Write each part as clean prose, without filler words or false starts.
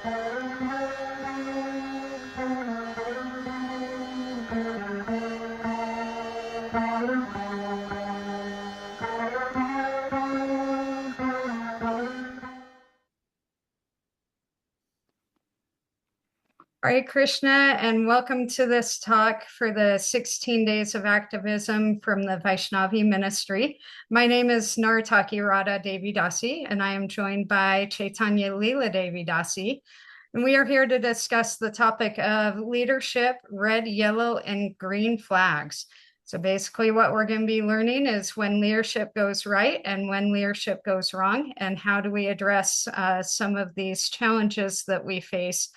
Hare Krishna, and welcome to this talk for the 16 Days of Activism from the Vaishnavi Ministry. My name is Nartaki Radha Devi Dasi, and I am joined by Chaitanya Leela Devi Dasi. And we are here to discuss the topic of leadership, red, yellow, and green flags. So basically what we're going to be learning is when leadership goes right and when leadership goes wrong, and how do we address some of these challenges that we face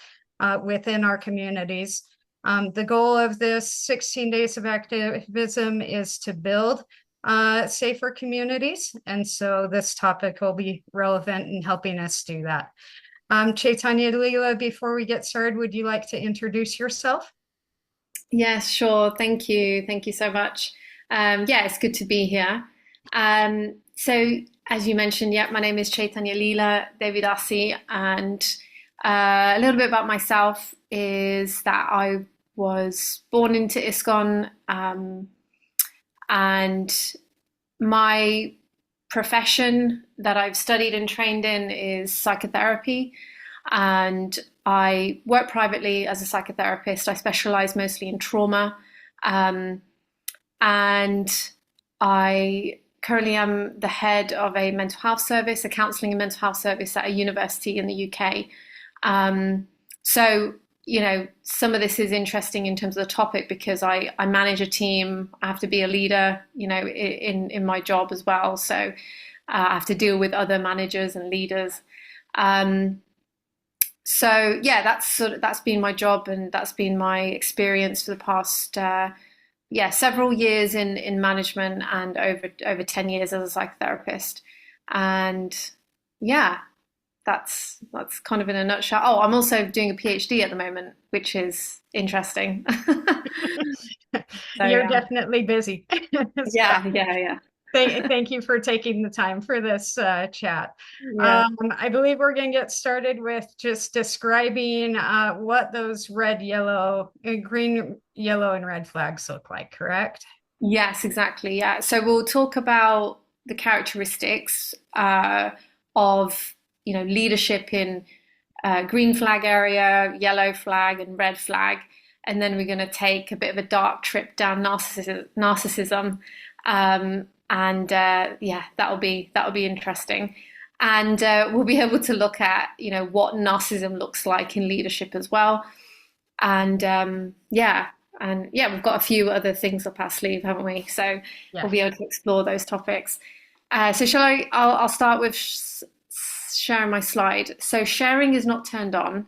within our communities. The goal of this 16 Days of Activism is to build safer communities. And so this topic will be relevant in helping us do that. Chaitanya Leela, before we get started, would you like to introduce yourself? Yes, sure. Thank you. Thank you so much. Yeah, it's good to be here. So, as you mentioned, yeah, my name is Chaitanya Leela Devidasi, and a little bit about myself is that I was born into ISKCON, and my profession that I've studied and trained in is psychotherapy, and I work privately as a psychotherapist. I specialize mostly in trauma, and I currently am the head of a mental health service, a counselling and mental health service at a university in the UK. So, you know, some of this is interesting in terms of the topic because I manage a team. I have to be a leader, you know, in my job as well. So I have to deal with other managers and leaders. So yeah, that's been my job, and that's been my experience for the past several years in management, and over 10 years as a psychotherapist. And yeah, that's kind of in a nutshell. Oh, I'm also doing a PhD at the moment, which is interesting. So, You're yeah. definitely busy. Yeah. Thank you for taking the time for this chat. Yeah. I believe we're going to get started with just describing what those green, yellow, and red flags look like, correct? Yes, exactly. Yeah. So we'll talk about the characteristics of, you know, leadership in green flag area, yellow flag, and red flag, and then we're going to take a bit of a dark trip down narcissism, and yeah, that'll be interesting, and we'll be able to look at, you know, what narcissism looks like in leadership as well, and we've got a few other things up our sleeve, haven't we? So Yeah. we'll be able to explore those topics. So shall I? I'll start with sharing my slide. So sharing is not turned on.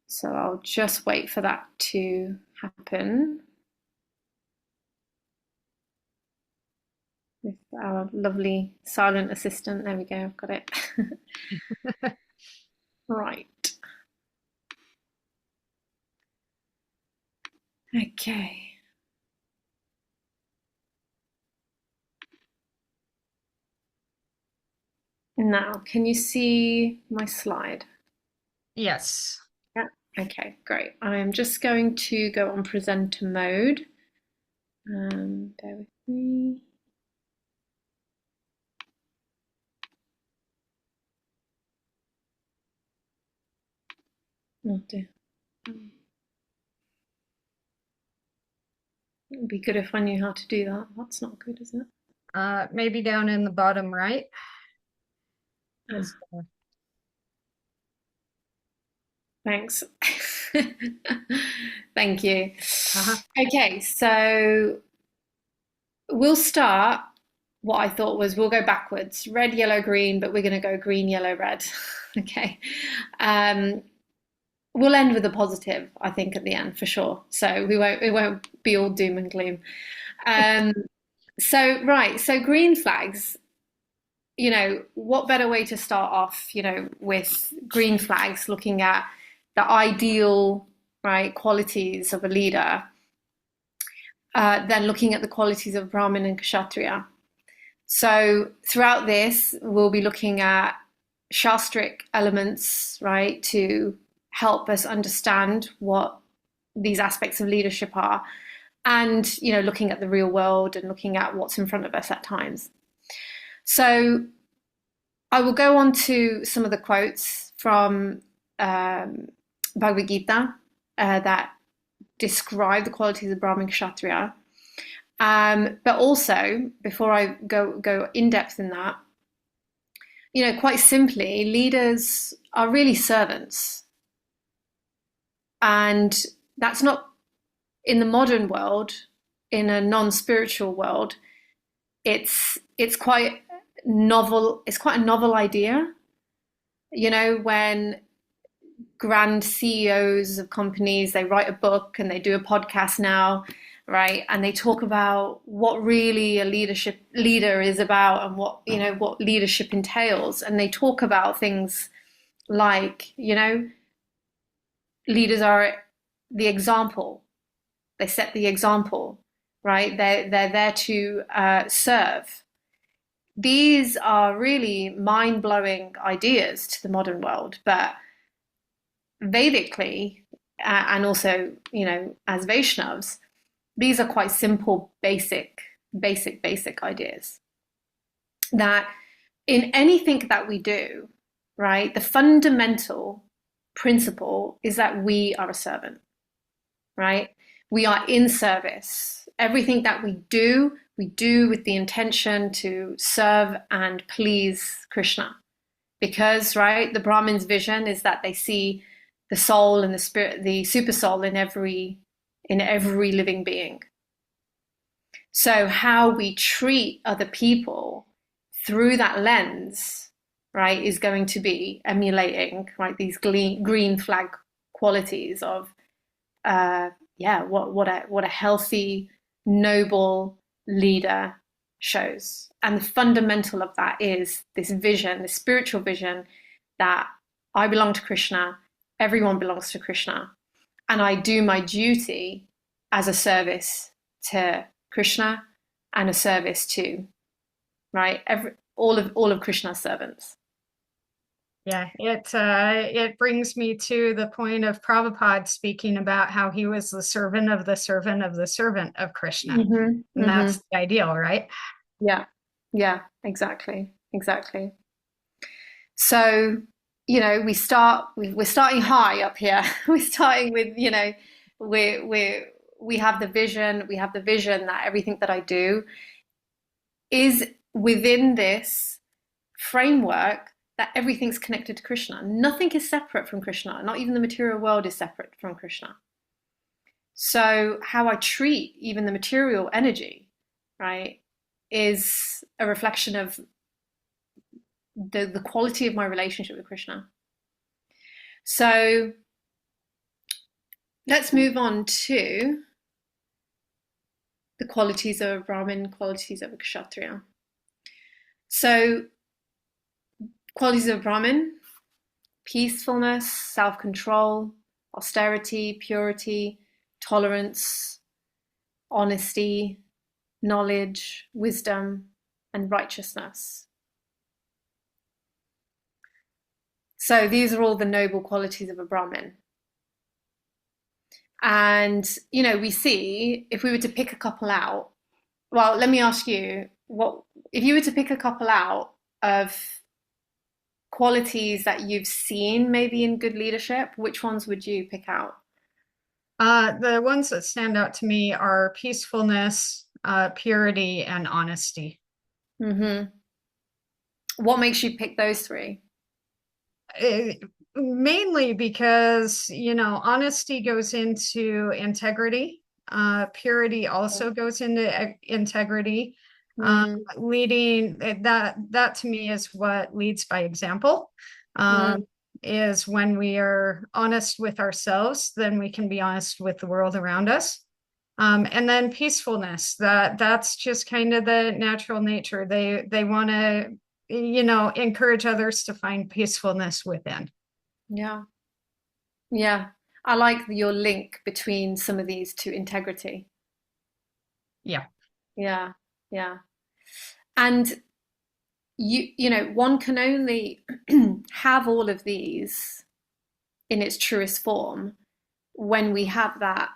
So I'll just wait for that to happen with our lovely silent assistant. There we go, I've got it. Right. Okay. Now, can you see my slide? Yes. Yeah. Okay, great. I am just going to go on presenter mode. Bear with me. Oh dear. It would be good if I knew how to do that. That's not good, is it? Maybe down in the bottom right. Thanks. Thank you. Okay, so we'll start. What I thought was we'll go backwards, red, yellow, green, but we're going to go green, yellow, red. Okay. We'll end with a positive, I think, at the end for sure. So it won't be all doom and gloom. So green flags. You know, what better way to start off, you know, with green flags, looking at the ideal, right, qualities of a leader, than looking at the qualities of Brahmin and Kshatriya. So throughout this, we'll be looking at shastric elements, right, to help us understand what these aspects of leadership are, and looking at the real world and looking at what's in front of us at times. So I will go on to some of the quotes from Bhagavad Gita that describe the qualities of Brahmin Kshatriya. But also, before I go in depth in that, quite simply, leaders are really servants. And that's not, in the modern world, in a non-spiritual world, it's quite novel. It's quite a novel idea. When grand CEOs of companies, they write a book and they do a podcast now, right? And they talk about what really a leader is about, and what leadership entails. And they talk about things like, leaders are the example. They set the example, right? They're there to serve. These are really mind-blowing ideas to the modern world, but Vedically, and also, as Vaishnavas, these are quite simple, basic ideas. That in anything that we do, right, the fundamental principle is that we are a servant, right? We are in service. Everything that we do with the intention to serve and please Krishna. Because, right, the Brahmin's vision is that they see the soul and the spirit, the super soul in every living being. So how we treat other people through that lens, right, is going to be emulating, right, these green flag qualities of, what a healthy, noble leader shows. And the fundamental of that is this vision, the spiritual vision, that I belong to Krishna, everyone belongs to Krishna, and I do my duty as a service to Krishna and a service to, right, all of Krishna's servants. Yeah, it brings me to the point of Prabhupada speaking about how he was the servant of the servant of the servant of Krishna. And that's the ideal, right? Yeah, exactly. So, we're starting high up here. We're starting with, we have the vision that everything that I do is within this framework, that everything's connected to Krishna. Nothing is separate from Krishna. Not even the material world is separate from Krishna. So how I treat even the material energy, right, is a reflection of the quality of my relationship with Krishna. So let's move on to the qualities of a Brahmin, qualities of a Kshatriya. So qualities of Brahmin: peacefulness, self-control, austerity, purity, tolerance, honesty, knowledge, wisdom, and righteousness. So these are all the noble qualities of a Brahmin. And, we see, if we were to pick a couple out, well, let me ask you, what if you were to pick a couple out of qualities that you've seen maybe in good leadership, which ones would you pick out? The ones that stand out to me are peacefulness, purity, and honesty. What makes you pick those three? Mainly because, honesty goes into integrity. Purity also goes into integrity. Leading, that to me is what leads by example. Is when we are honest with ourselves, then we can be honest with the world around us. And then peacefulness, that's just kind of the natural nature. They want to, encourage others to find peacefulness within. Yeah. I like your link between some of these to integrity. Yeah. And one can only have all of these in its truest form when we have that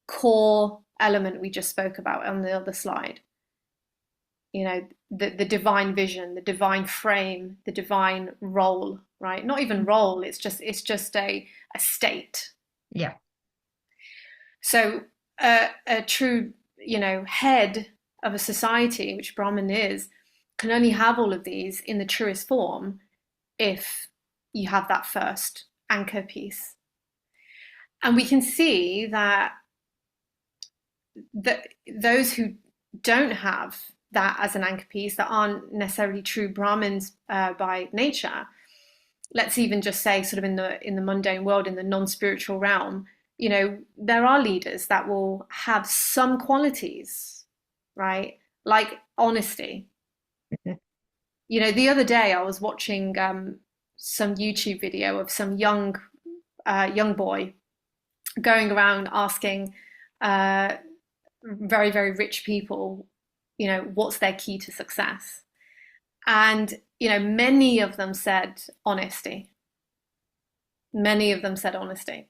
core element we just spoke about on the other slide. You know, the divine vision, the divine frame, the divine role, right? Not even role, it's just a state. Yeah. So a true, head of a society, which Brahman is, can only have all of these in the truest form if you have that first anchor piece. And we can see that those who don't have that as an anchor piece, that aren't necessarily true Brahmins by nature, let's even just say sort of in the mundane world, in the non-spiritual realm, there are leaders that will have some qualities, right? Like honesty. The other day I was watching some YouTube video of some young boy going around asking very, very rich people, what's their key to success? And, many of them said honesty. Many of them said honesty.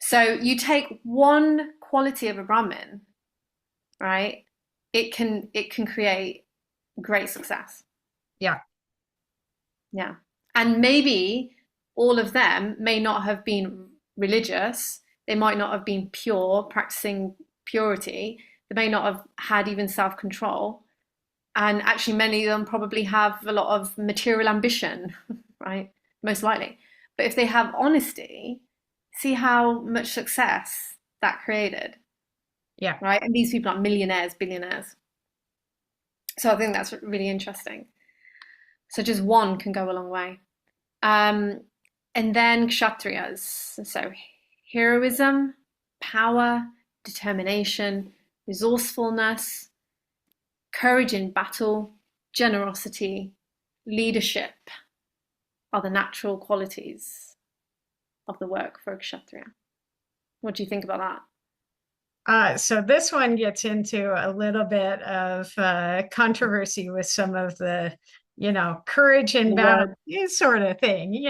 So you take one quality of a Brahmin, right? It can create great success. Yeah. Yeah. And maybe all of them may not have been religious. They might not have been pure, practicing purity. They may not have had even self-control. And actually, many of them probably have a lot of material ambition, right? Most likely. But if they have honesty, see how much success that created. Yeah. Right? And these people are millionaires, billionaires. So I think that's really interesting. So just one can go a long way. And then kshatriyas. So heroism, power, determination, resourcefulness, courage in battle, generosity, leadership are the natural qualities of the work for a kshatriya. What do you think about that? So this one gets into a little bit of controversy with some of the, courage in battle, sort of thing,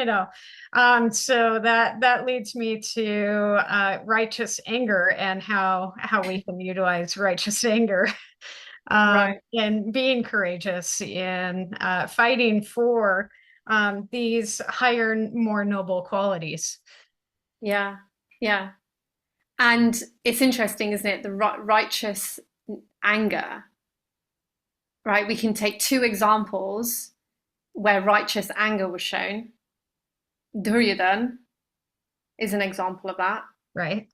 So that leads me to righteous anger and how we can utilize righteous anger. Right. And being courageous in fighting for these higher, more noble qualities. Yeah, yeah. And it's interesting, isn't it? The righteous anger, right? We can take two examples where righteous anger was shown. Duryodhan is an example of that. Right.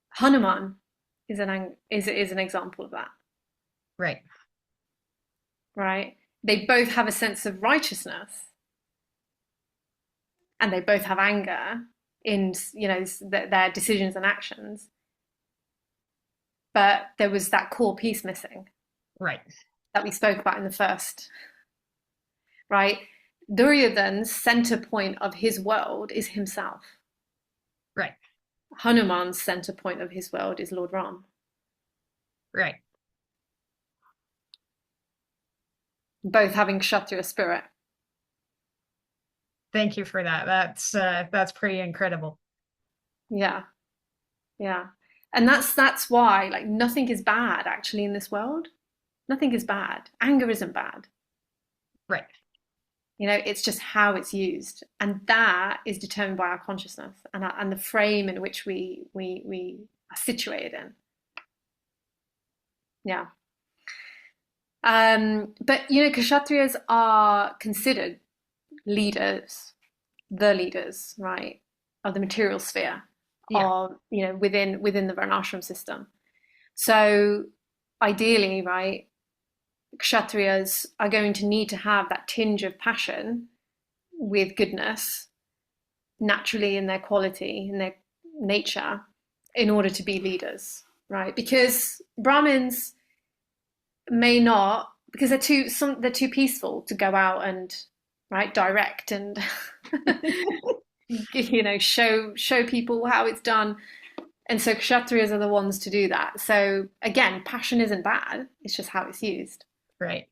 Hanuman is an example of that. Right. Right. They both have a sense of righteousness, and they both have anger in their decisions and actions. But there was that core piece missing. Right. That we spoke about in the first. Right. Duryodhan's center point of his world is himself. Right. Hanuman's center point of his world is Lord Ram. Right. Both having kshatriya spirit. Thank you for that. That's pretty incredible. Yeah. Yeah. And that's why, like, nothing is bad actually in this world. Nothing is bad. Anger isn't bad. Right. It's just how it's used. And that is determined by our consciousness and the frame in which we are situated in. Yeah. But kshatriyas are considered leaders, the leaders, right, of the material sphere, of within the varnashram system. So ideally, right, kshatriyas are going to need to have that tinge of passion with goodness naturally in their quality, in their nature, in order to be leaders, right? Because Brahmins may not, because they're too peaceful to go out and direct and show people how it's done. And so kshatriyas are the ones to do that. So again, passion isn't bad, it's just how it's used. Right.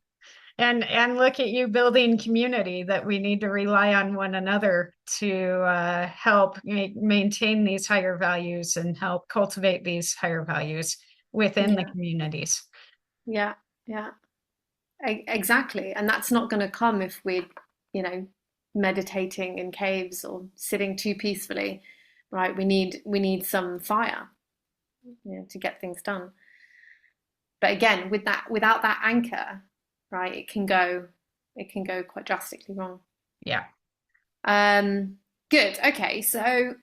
And look at you building community, that we need to rely on one another to help maintain these higher values and help cultivate these higher values within the Yeah, communities. yeah, yeah. Exactly. And that's not going to come if we're, you know, meditating in caves or sitting too peacefully, right? We need some fire, to get things done. But again, without that anchor, right, it can go quite drastically wrong. Yeah. Good. Okay, so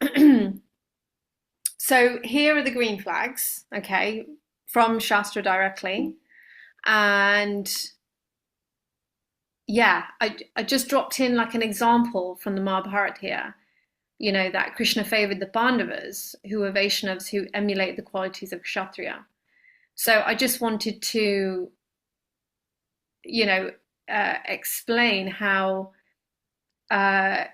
so here are the green flags, okay, from Shastra directly. And yeah, I just dropped in like an example from the Mahabharata here, that Krishna favored the Pandavas, who were Vaishnavas who emulate the qualities of Kshatriya. So I just wanted to, explain how uh,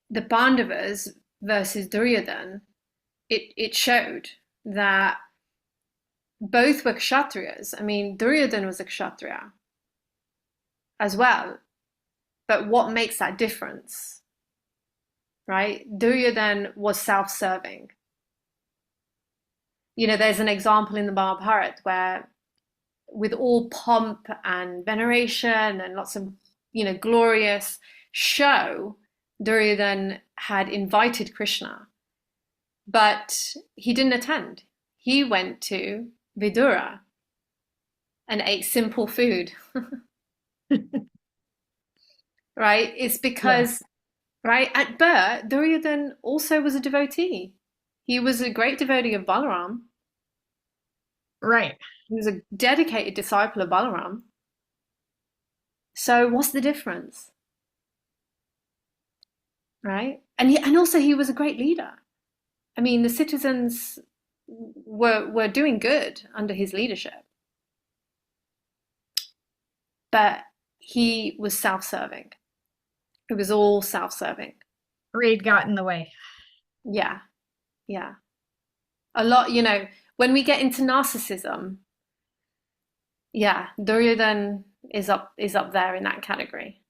the Pandavas versus Duryodhana, it showed that both were Kshatriyas. I mean, Duryodhana was a Kshatriya as well. But what makes that difference, right? Duryodhana was self-serving. There's an example in the Mahabharata where, with all pomp and veneration and lots of, glorious show, Duryodhana had invited Krishna, but he didn't attend. He went to Vidura and ate simple food. Right? It's Yeah. because, right, at birth, Duryodhana also was a devotee. He was a great devotee of Balaram. Right. He was a dedicated disciple of Balaram. So what's the difference? Right? And also he was a great leader. I mean, the citizens were doing good under his leadership. But he was self-serving. It was all self-serving. Greed got in the way. Yeah, yeah. A lot, when we get into narcissism, yeah, Duryodhana is up there in that category.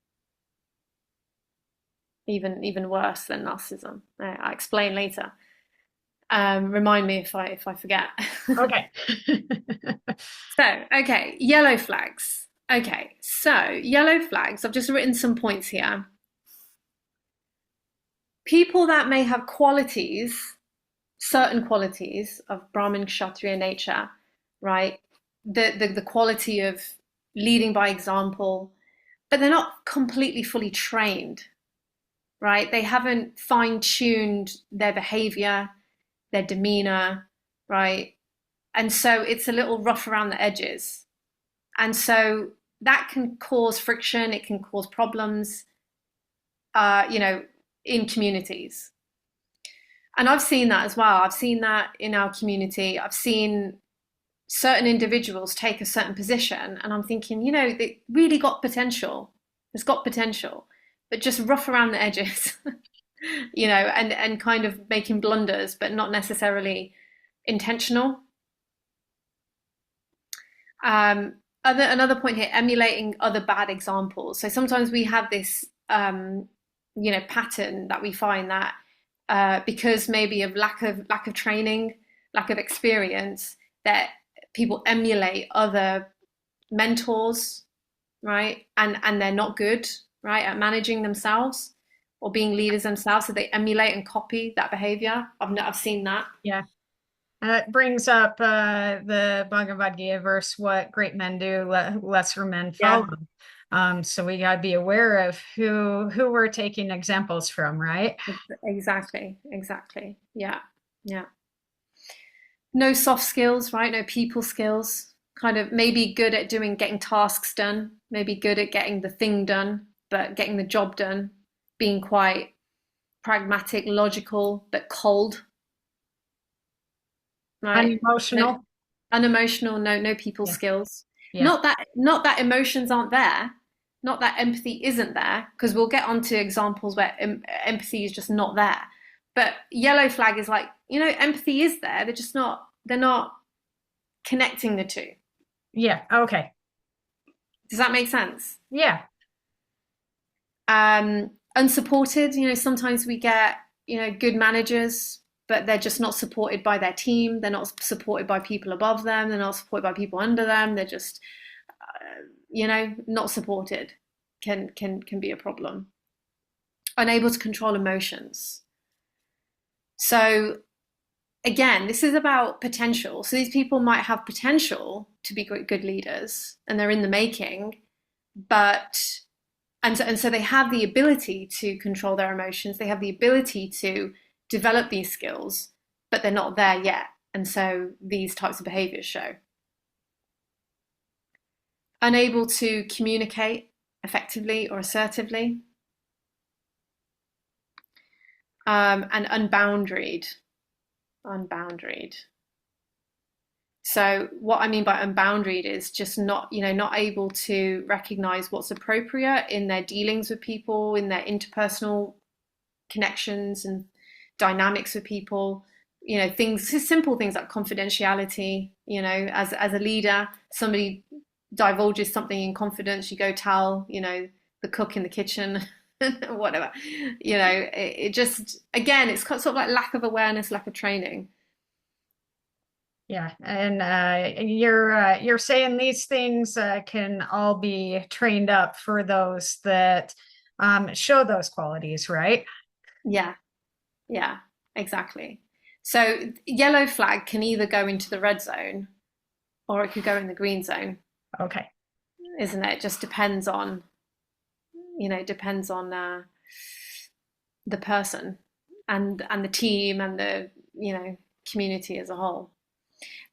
Even worse than narcissism. I'll explain later. Remind me if I forget. Okay. So, okay, yellow flags. Okay, so yellow flags. I've just written some points here. People that may have qualities, certain qualities of Brahmin Kshatriya nature, right? The quality of leading by example, but they're not completely fully trained, right? They haven't fine-tuned their behavior, their demeanor, right? And so it's a little rough around the edges. And so that can cause friction, it can cause problems, in communities. And I've seen that as well. I've seen that in our community. I've seen certain individuals take a certain position, and I'm thinking, they really got potential. It's got potential, but just rough around the edges, and kind of making blunders, but not necessarily intentional. Another point here, emulating other bad examples. So sometimes we have this, pattern that we find that because maybe of lack of training, lack of experience, that people emulate other mentors, right? And they're not good, right, at managing themselves or being leaders themselves, so they emulate and copy that behavior. I've seen that. Yeah. And it brings up the Bhagavad Gita verse, what great men do, lesser men Yeah, follow. So we got to be aware of who we're taking examples from, right? exactly. Yeah, yeah. No soft skills, right? No people skills. Kind of maybe good at getting tasks done, maybe good at getting the thing done, but getting the job done, being quite pragmatic, logical, but cold, right? No, Unemotional. unemotional, no people Yeah. skills. Yeah. Not that emotions aren't there, not that empathy isn't there, because we'll get onto examples where empathy is just not there. But yellow flag is like, empathy is there. They're not connecting the two. Yeah. Okay. Does that make sense? Yeah. Unsupported, sometimes we get, good managers, but they're just not supported by their team. They're not supported by people above them. They're not supported by people under them. They're just, not supported can be a problem. Unable to control emotions. So again, this is about potential. So these people might have potential to be good leaders and they're in the making, but and so they have the ability to control their emotions. They have the ability to develop these skills, but they're not there yet. And so these types of behaviors show. Unable to communicate effectively or assertively. And unboundaried. So what I mean by unboundaried is just not able to recognize what's appropriate in their dealings with people, in their interpersonal connections and dynamics with people. Simple things like confidentiality. As a leader, somebody divulges something in confidence, you go tell, the cook in the kitchen, whatever. It just, again, it's sort of like lack of awareness, lack of training. Yeah, and you're saying these things can all be trained up for those that show those qualities, right? Yeah, exactly. So yellow flag can either go into the red zone or it could go in the green zone. Okay. Isn't it? It just depends on, the person and the team and the, community as a whole.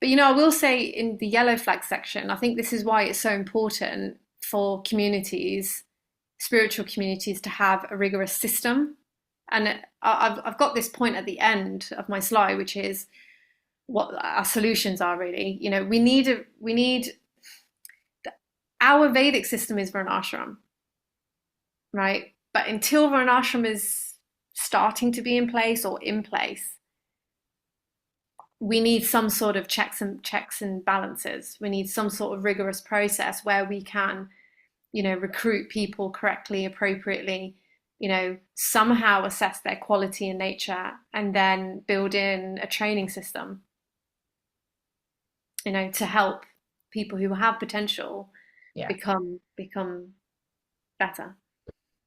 But, I will say in the yellow flag section, I think this is why it's so important for communities, spiritual communities, to have a rigorous system. And I've got this point at the end of my slide, which is what our solutions are really. We need our Vedic system is Varnashram, right? But until Varnashram is starting to be in place or in place, we need some sort of checks and balances. We need some sort of rigorous process where we can, recruit people correctly, appropriately, somehow assess their quality and nature, and then build in a training system, to help people who have potential become better.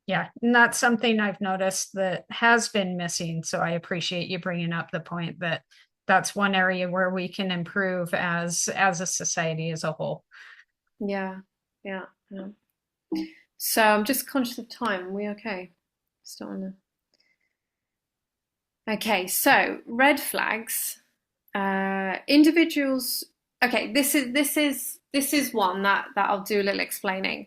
Yeah, and that's something I've noticed that has been missing. So I appreciate you bringing up the point that that's one area where we can improve as a society as a whole. Yeah. So I'm just conscious of time. Are we okay? Still on the... Okay, so red flags. Individuals. Okay, this is one that I'll do a little explaining.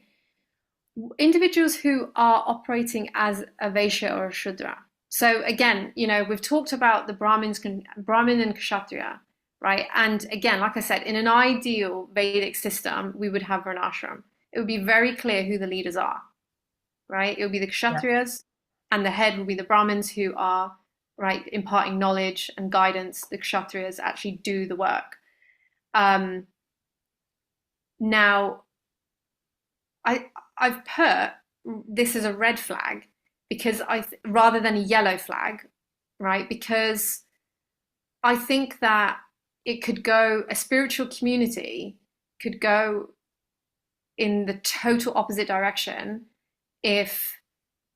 Individuals who are operating as a Vaishya or a Shudra. So again, we've talked about the Brahmin and Kshatriya, right? And again, like I said, in an ideal Vedic system, we would have Varnashram. It would be very clear who the leaders are, right? It would be the Kshatriyas, and the head would be the Brahmins who are, right, imparting knowledge and guidance. The Kshatriyas actually do the work. Now, I've put this as a red flag because rather than a yellow flag, right? Because I think that it could go, a spiritual community could go in the total opposite direction if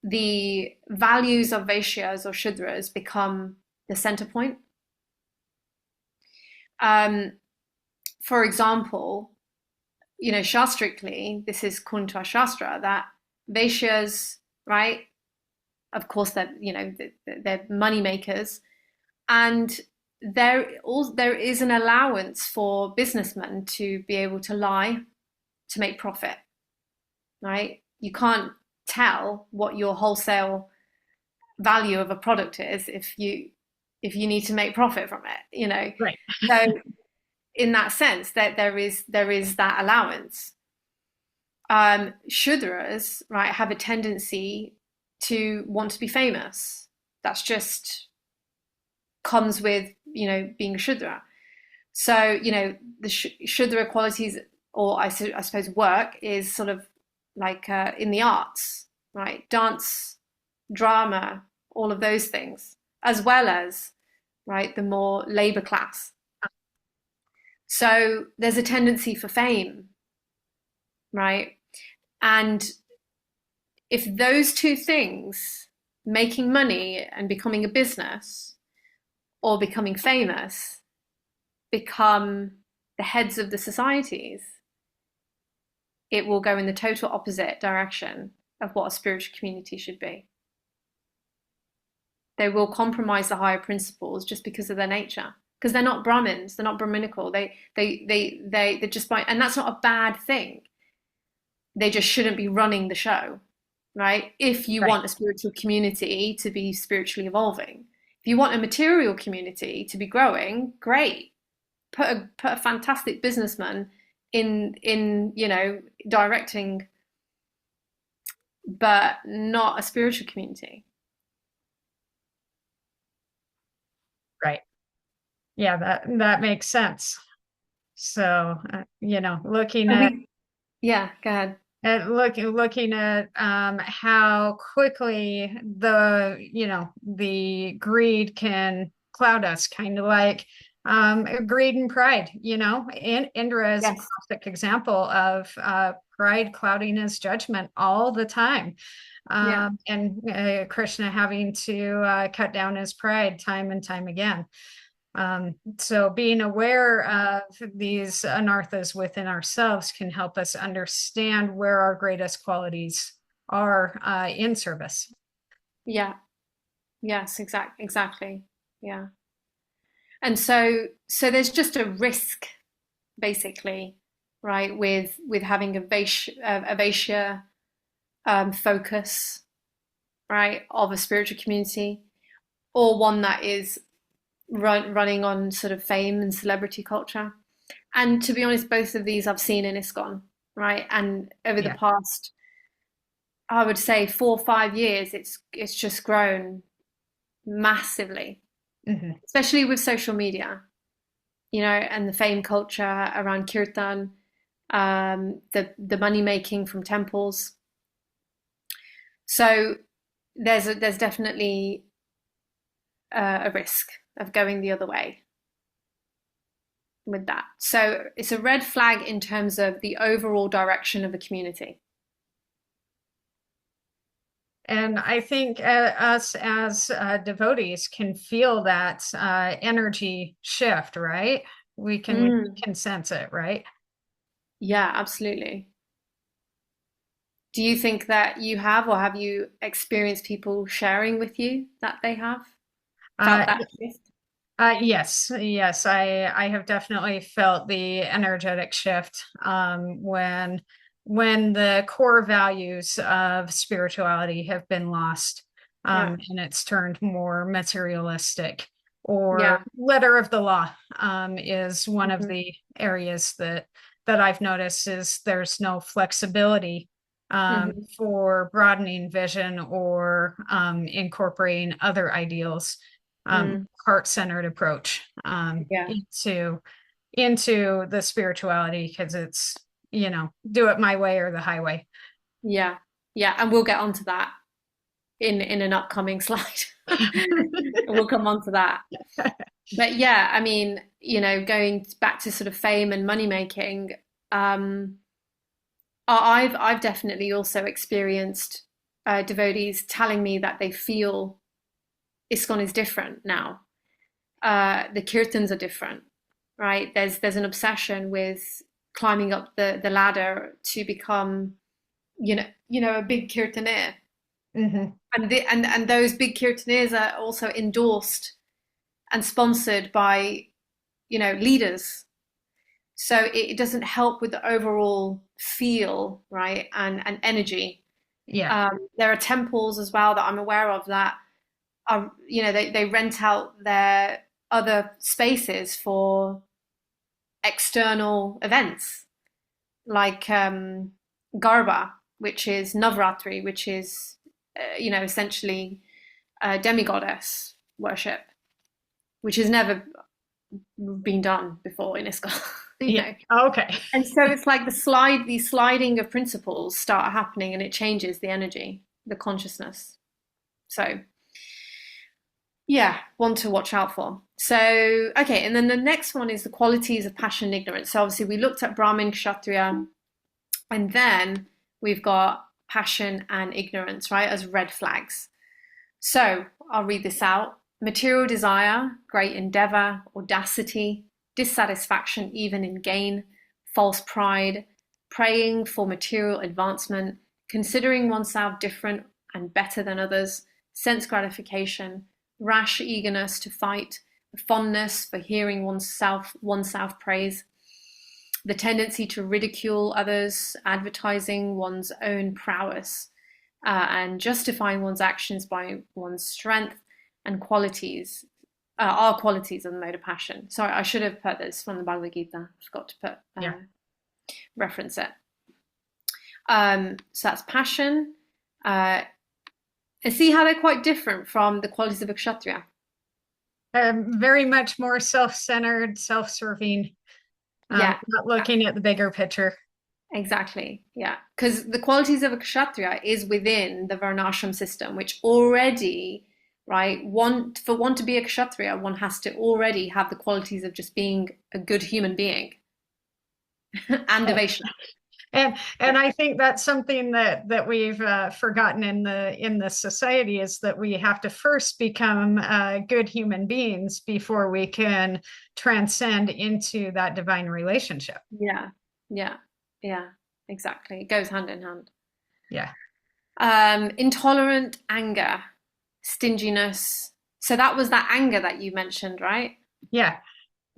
the values of Vaishyas or Shudras become the center point. For example, shastrically, this is according to our Shastra, that Vaishyas, right, of course, they're money makers, and there is an allowance for businessmen to be able to lie to make profit, right? You can't tell what your wholesale value of a product is if you need to make profit from it, Right. So in that sense, that there is that allowance. Shudras, right, have a tendency to want to be famous. That's just comes with being a Shudra. So the Shudra qualities or I suppose work is sort of like in the arts, right? Dance, drama, all of those things, as well as, right, the more labor class. So there's a tendency for fame, right? And if those two things, making money and becoming a business or becoming famous, become the heads of the societies, it will go in the total opposite direction of what a spiritual community should be. They will compromise the higher principles just because of their nature, because they're not Brahmins, they're not Brahminical. They're just by, and that's not a bad thing. They just shouldn't be running the show, right? If you want a spiritual community to be spiritually evolving, if you want a material community to be growing, great. Put a fantastic businessman in directing, but not a spiritual community. Right. Yeah, that makes sense. So, looking at yeah, go ahead. looking at how quickly the greed can cloud us, kind of like greed and pride. Indra is a classic example of pride clouding his judgment all the time. And Krishna having to cut down his pride time and time again. So being aware of these anarthas within ourselves can help us understand where our greatest qualities are in service. Yeah. Yes, exactly. Yeah. And so there's just a risk, basically, right, with having a Vaishya focus, right, of a spiritual community, or one that is running on sort of fame and celebrity culture. And to be honest, both of these I've seen in ISKCON, right? And over the past, I would say 4 or 5 years, it's just grown massively, especially with social media, and the fame culture around kirtan, the money making from temples. So there's definitely a risk of going the other way with that. So it's a red flag in terms of the overall direction of the community. And I think us as devotees can feel that energy shift, right? We can sense it, right? Yeah, absolutely. Do you think that you have, or have you experienced people sharing with you that they have felt that shift? Yes, I have definitely felt the energetic shift when the core values of spirituality have been lost, and it's turned more materialistic, or letter of the law is one of the areas that I've noticed is there's no flexibility for broadening vision or incorporating other ideals. Heart-centered approach into the spirituality, because it's do it my way or the highway. And we'll get onto that in an upcoming slide. We'll come on to that. But yeah, I mean, going back to sort of fame and money making, I've definitely also experienced devotees telling me that they feel ISKCON is different now. The kirtans are different, right? There's an obsession with climbing up the ladder to become, a big kirtaneer. And those big kirtaneers are also endorsed and sponsored by, leaders. So it doesn't help with the overall feel, right, and energy. There are temples as well that I'm aware of that are, they rent out their other spaces for external events, like Garba, which is Navratri, which is, essentially demigoddess worship, which has never been done before in ISKCON. you Yeah. know. Okay. And so it's like these sliding of principles start happening, and it changes the energy, the consciousness. So yeah, one to watch out for. So, okay, and then the next one is the qualities of passion and ignorance. So obviously we looked at Brahmin, Kshatriya, and then we've got passion and ignorance, right, as red flags. So I'll read this out. Material desire, great endeavor, audacity, dissatisfaction even in gain, false pride, praying for material advancement, considering oneself different and better than others, sense gratification, rash eagerness to fight, a fondness for hearing oneself praise, the tendency to ridicule others, advertising one's own prowess, and justifying one's actions by one's strength and qualities, are qualities of the mode of passion. Sorry, I should have put this from the Bhagavad Gita. I forgot to put reference it. So that's passion. And see how they're quite different from the qualities of a kshatriya. Very much more self-centered, self-serving, Yeah, not looking at the bigger picture. exactly. Yeah, because the qualities of a kshatriya is within the varnashram system, which already, right, for one to be a kshatriya, one has to already have the qualities of just being a good human being and a Vaishnava. And I think that's something that we've forgotten in the society, is that we have to first become good human beings before we can transcend into that divine relationship. Yeah, yeah, yeah, exactly. It goes hand in hand. Yeah. Intolerant anger, stinginess. So that was that anger that you mentioned, right? Yeah.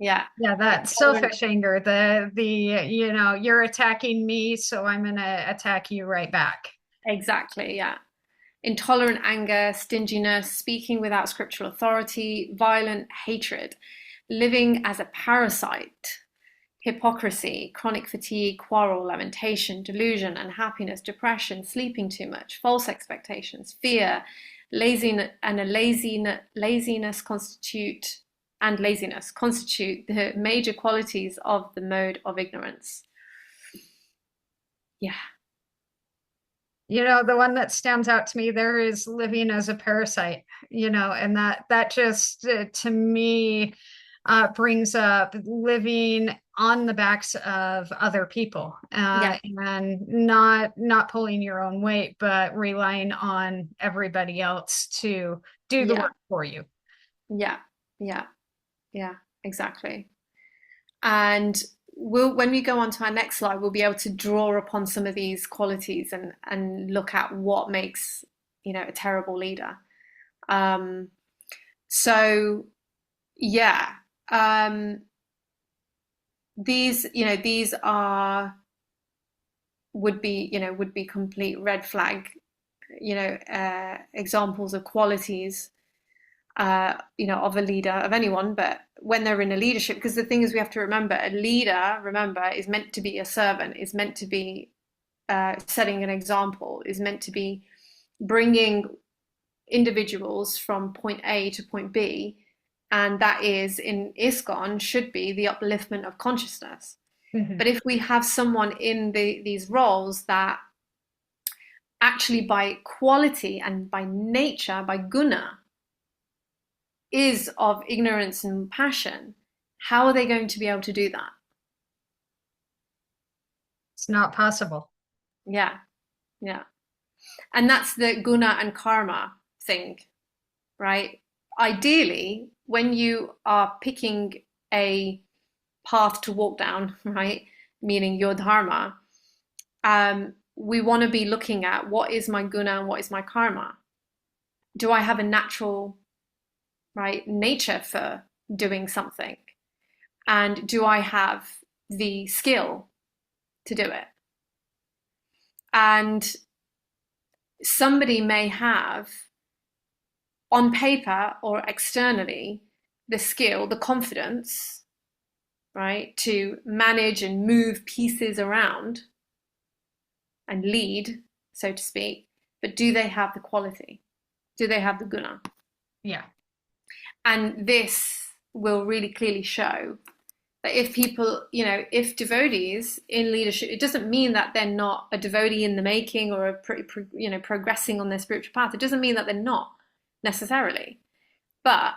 Yeah. Yeah, that selfish anger, the you're attacking me, so I'm gonna attack you right back. Exactly, yeah. Intolerant anger, stinginess, speaking without scriptural authority, violent hatred, living as a parasite, hypocrisy, chronic fatigue, quarrel, lamentation, delusion, unhappiness, depression, sleeping too much, false expectations, fear, laziness, constitute the major qualities of the mode of ignorance. Yeah. The one that stands out to me there is living as a parasite, and that just to me brings up living on the backs of other people, and not pulling your own weight, but relying on everybody else to do the work for you. Yeah, yeah, yeah, exactly. And when we go on to our next slide, we'll be able to draw upon some of these qualities and look at what makes, a terrible leader. So yeah, these are would be complete red flag, examples of qualities, of a leader, of anyone, but when they're in a leadership, because the thing is, we have to remember, a leader, is meant to be a servant, is meant to be setting an example, is meant to be bringing individuals from point A to point B, and that is, in ISKCON, should be the upliftment of consciousness. Mm-hmm. But if we have someone in these roles that actually by quality and by nature, by guna, is of ignorance and passion, how are they going to be able to do that? It's not possible. Yeah, yeah. And that's the guna and karma thing, right? Ideally, when you are picking a path to walk down, right, meaning your dharma, we want to be looking at what is my guna and what is my karma. Do I have a natural, right, nature for doing something? And do I have the skill to do it? And somebody may have, on paper or externally, the skill, the confidence, right, to manage and move pieces around and lead, so to speak, but do they have the quality? Do they have the guna? Yeah. And this will really clearly show But if people, if devotees in leadership, it doesn't mean that they're not a devotee in the making or progressing on their spiritual path. It doesn't mean that they're not necessarily. But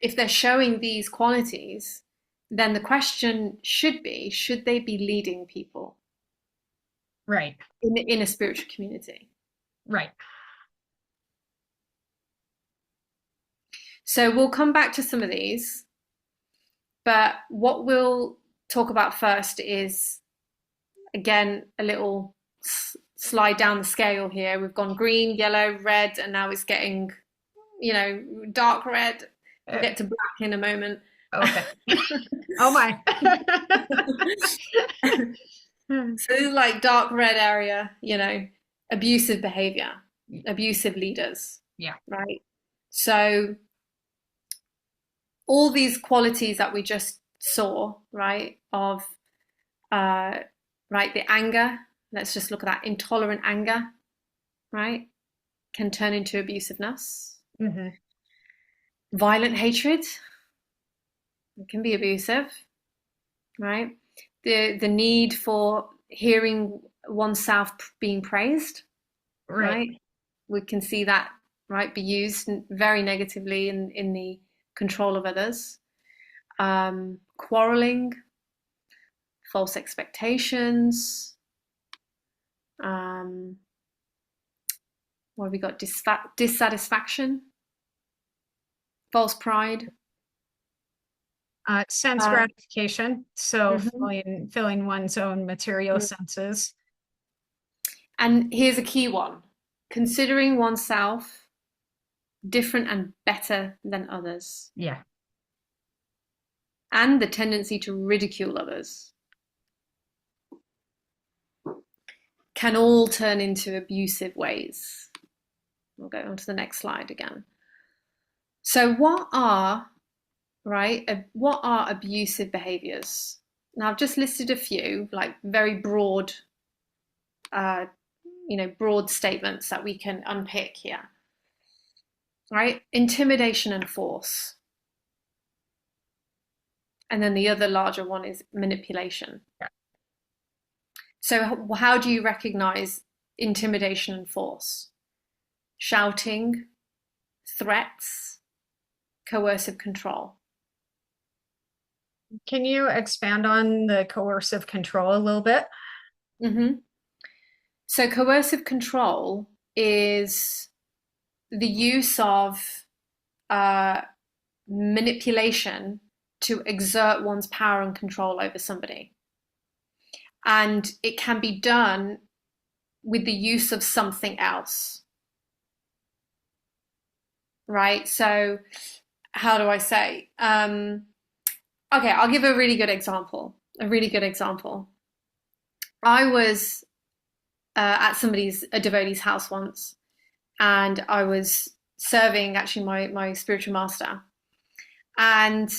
if they're showing these qualities, then the question should be, should they be leading people Right. in a spiritual community? Right. So we'll come back to some of these, but what we'll talk about first is, again, a little slide down the scale here. We've gone green, yellow, red, and now it's getting, dark red. We'll get to black in a moment. Okay. Oh my. So this is like dark red area, abusive behavior, abusive leaders. Yeah. Right. So all these qualities that we just saw, right, of right, the anger, let's just look at that intolerant anger, right, can turn into abusiveness. Mm-hmm. Violent hatred, it can be abusive, right? The need for hearing oneself being praised, right? We can see that, right, be used very negatively in the control of others. Quarreling, false expectations. What have we got? Dissatisfaction, false pride. Sense gratification, so Mhm. filling one's own material senses. And here's a key one: considering oneself different and better than others. Yeah. And the tendency to ridicule others can all turn into abusive ways. We'll go on to the next slide again. So what are abusive behaviors? Now I've just listed a few, like very broad, broad statements that we can unpick here. Right? Intimidation and force. And then the other larger one is manipulation. Yeah. So how do you recognize intimidation and force? Shouting, threats, coercive control. Can you expand on the coercive control a little bit? Mm-hmm. So coercive control is the use of manipulation to exert one's power and control over somebody. And it can be done with the use of something else. Right? So how do I say? Okay, I'll give a really good example. I was at a devotee's house once, and I was serving actually my spiritual master. And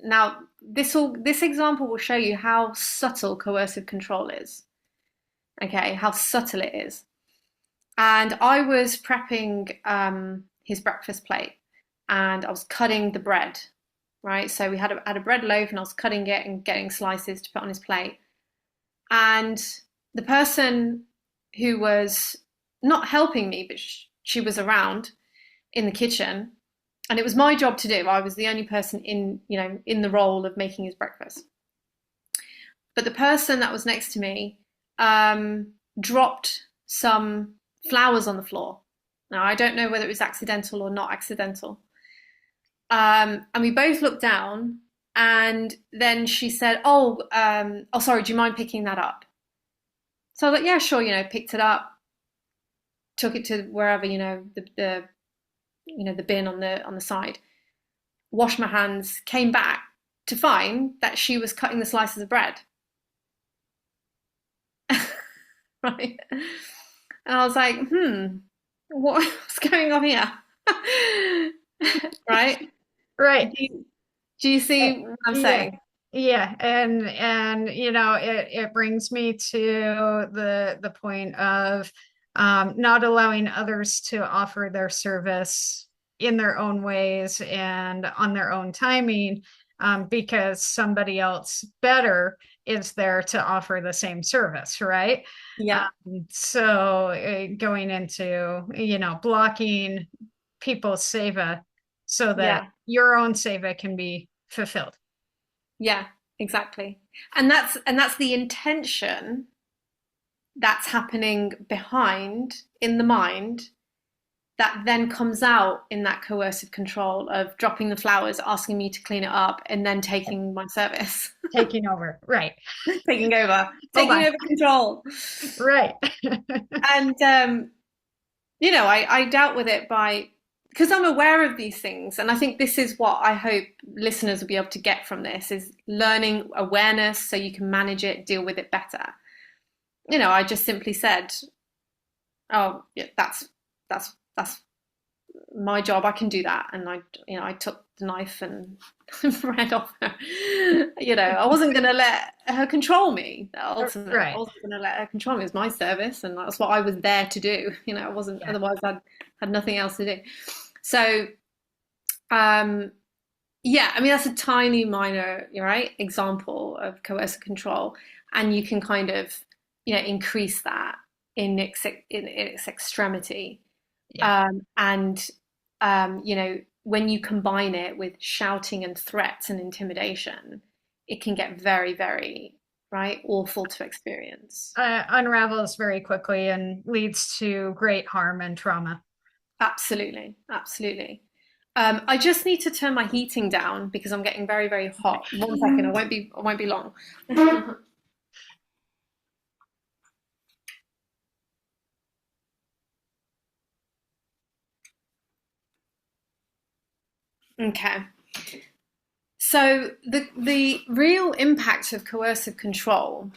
now this example will show you how subtle coercive control is. Okay, how subtle it is. And I was prepping his breakfast plate, and I was cutting the bread, right? So we had a bread loaf, and I was cutting it and getting slices to put on his plate. And the person who was not helping me, but she was around in the kitchen, and it was my job to do. I was the only person in the role of making his breakfast. But the person that was next to me dropped some flowers on the floor. Now, I don't know whether it was accidental or not accidental. And we both looked down, and then she said, oh, sorry, do you mind picking that up? So I was like, yeah, sure, picked it up, took it to wherever, the bin on the side, washed my hands, came back to find that she was cutting the slices of bread. Right? And I was like, what's going on here? Right? Right. Do you see what I'm saying? Yeah, and it brings me to the point of not allowing others to offer their service in their own ways and on their own timing. because somebody else better is there to offer the same service, right? Yeah. So going into, blocking people's seva so that Yeah. your own seva can be fulfilled. Yeah, exactly. And that's the intention that's happening behind in the mind that then comes out in that coercive control of dropping the flowers, asking me to clean it up, and then taking my service, Taking over, right? Oh taking my, over control. right. And I dealt with it by because I'm aware of these things, and I think this is what I hope listeners will be able to get from this is learning awareness so you can manage it, deal with it better. I just simply said, "Oh, yeah, that's my job. I can do that." And I took the knife and ran off her. I wasn't going to let her control me. Ultimately, I Right. wasn't going to let her control me. It was my service, and that's what I was there to do. I wasn't. Yeah. Otherwise, I had nothing else to do. So, yeah, I mean that's a tiny, minor, right, example of coercive control, and you can kind of, increase that in its extremity. Yeah. And when you combine it with shouting and threats and intimidation, it can get very, very, right, awful to experience. Unravels very quickly and leads to great harm and trauma. Absolutely, absolutely. I just need to turn my heating down because I'm getting very, very hot. 1 second, I won't be long. Okay. So the real impact of coercive control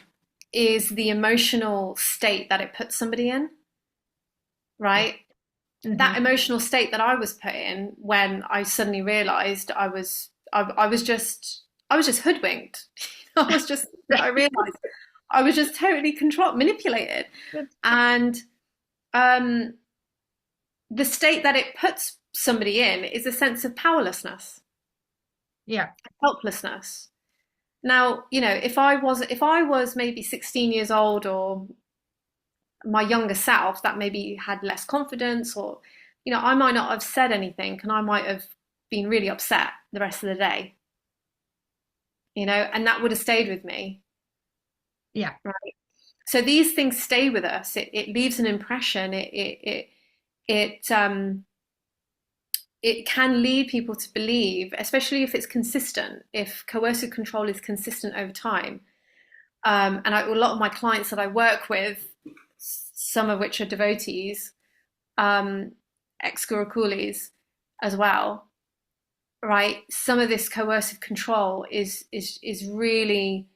is the emotional state that it puts somebody in, Yeah. right? Mm-hmm. That emotional state that I was put in when I suddenly realized I was just hoodwinked. I realized I was just totally controlled, manipulated. And um, the state that it puts somebody in is a sense of powerlessness, Yeah. helplessness. Now, if I was maybe 16 years old or my younger self that maybe had less confidence or I might not have said anything and I might have been really upset the rest of the day, and that would have stayed with me. Yeah. Right. So these things stay with us. It leaves an impression. It can lead people to believe, especially if it's consistent, if coercive control is consistent over time. A lot of my clients that I work with, some of which are devotees, ex-guru coolies as well, right? Some of this coercive control is really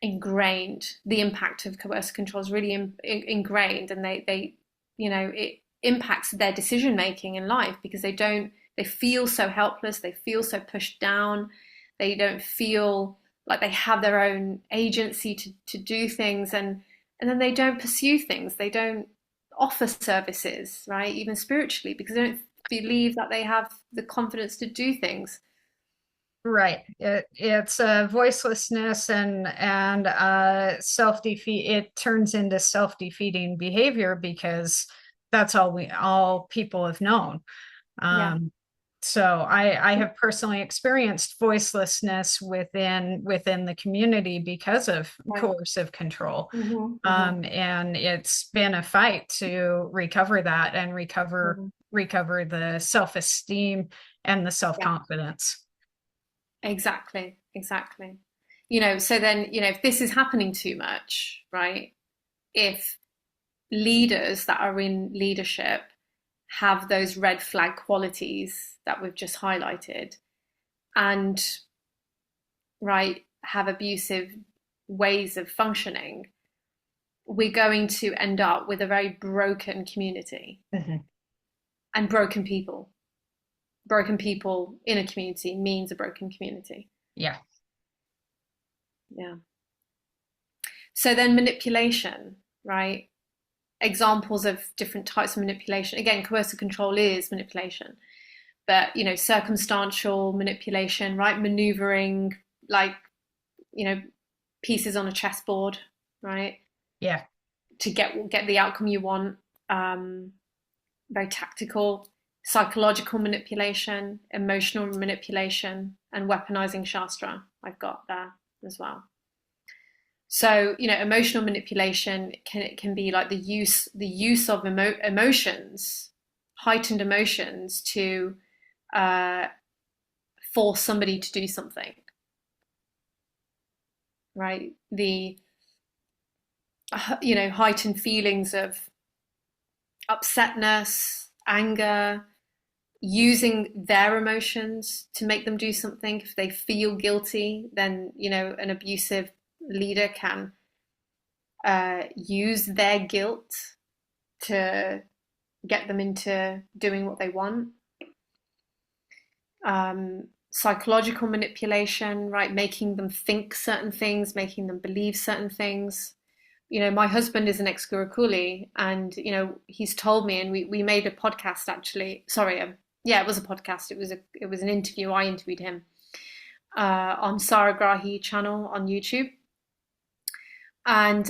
ingrained. The impact of coercive control is really ingrained, and it impacts their decision making in life because they feel so helpless, they feel so pushed down, they don't feel like they have their own agency to do things, and then they don't pursue things, they don't offer services, right, even spiritually, because they don't believe that they have the confidence to do things. Right. It's voicelessness and self-defeat. It turns into self-defeating behavior because that's all people have known. Yeah. So I have personally experienced voicelessness within the community because of Right. coercive control. Mm-hmm, mm-hmm, And it's been a fight to recover that and mm-hmm. recover the self-esteem and the Yeah. self-confidence. Exactly, exactly. So then, if this is happening too much, right? If leaders that are in leadership have those red flag qualities that we've just highlighted and, right, have abusive ways of functioning, we're going to end up with a very broken community Mhm. and broken people. Broken people in a community means a broken community. Yeah. Yeah. So then manipulation, right? Examples of different types of manipulation. Again, coercive control is manipulation. but circumstantial manipulation, right? Maneuvering like, pieces on a chessboard, right? Yeah. To get the outcome you want. Very tactical, psychological manipulation, emotional manipulation, and weaponizing Shastra. I've got there as well. So, emotional manipulation can be like the use of emotions, heightened emotions, to force somebody to do something, right? The heightened feelings of upsetness, anger, using their emotions to make them do something. If they feel guilty, then an abusive leader can use their guilt to get them into doing what they want. Psychological manipulation, right? Making them think certain things, making them believe certain things. My husband is an ex-Gurukuli, and he's told me, and we made a podcast actually. Sorry, yeah, it was a podcast. It was an interview. I interviewed him on Saragrahi channel on YouTube. And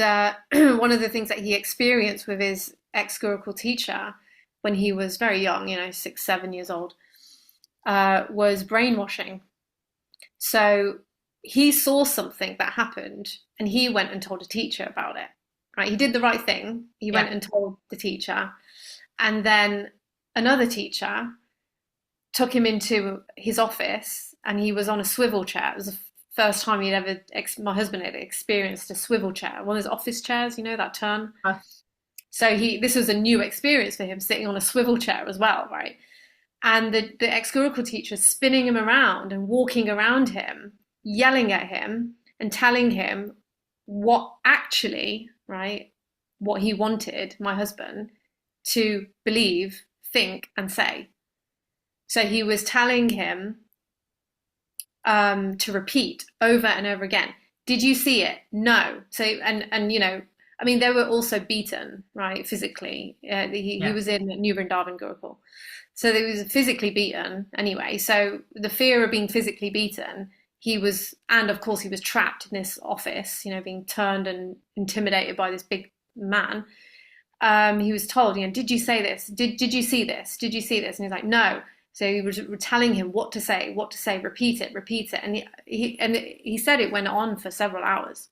one of the things that he experienced with his ex-Gurukul teacher when he was very young, 6, 7 years old, was brainwashing. So he saw something that happened and he went and told a teacher about it, right? He did the right thing. He went and told the teacher. And then another teacher took him into his office and he was on a swivel chair. It was the first time my husband had experienced a swivel chair, one of those office chairs, that turn. So this was a new experience for him, sitting on a swivel chair as well, right? And the ex-Gurukul teacher spinning him around and walking around him, yelling at him and telling him what actually, right, what he wanted my husband to believe, think, and say. So he was telling him to repeat over and over again. Did you see it? No. So, and they were also beaten, right, physically. He was in New Vrindavan Gurukul. So he was physically beaten anyway. So the fear of being physically beaten, and of course he was trapped in this office, being turned and intimidated by this big man. He was told, did you say this? Did you see this? Did you see this? And he's like, no. So he was telling him what to say, repeat it. And he said it went on for several hours.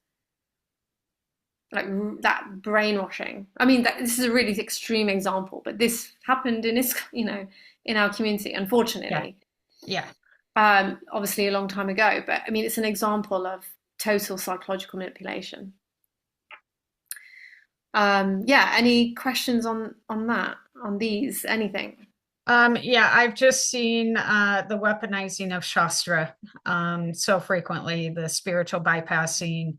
Like that brainwashing. I mean, this is a really extreme example, but this happened in in our community, unfortunately. Yeah. Obviously a long time ago, but I mean, it's an example of total psychological manipulation. Any questions on that, on these, anything? I've just seen the weaponizing of Shastra so frequently, the spiritual bypassing,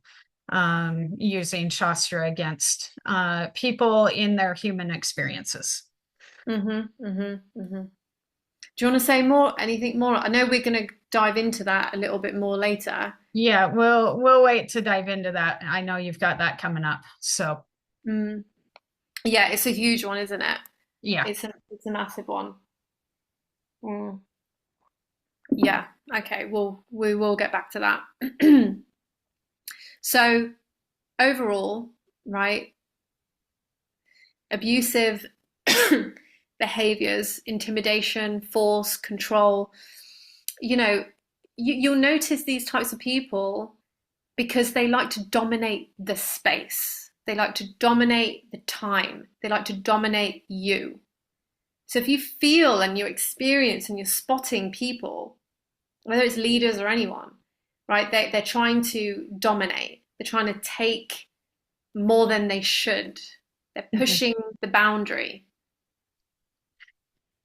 using Shastra against people in their human experiences. Do you want to say anything more? I know we're going to dive into that a little bit more later. Yeah, we'll wait to dive into that. I know you've got that coming up. So yeah, it's a huge one, isn't it? Yeah. It's a massive one. Yeah, okay, we will get back to that. So overall, right, abusive behaviors, intimidation, force, control, you'll notice these types of people because they like to dominate the space. They like to dominate the time. They like to dominate you. So if you feel and you experience and you're spotting people, whether it's leaders or anyone, right, they're trying to dominate. They're trying to take more than they should. They're pushing the boundary,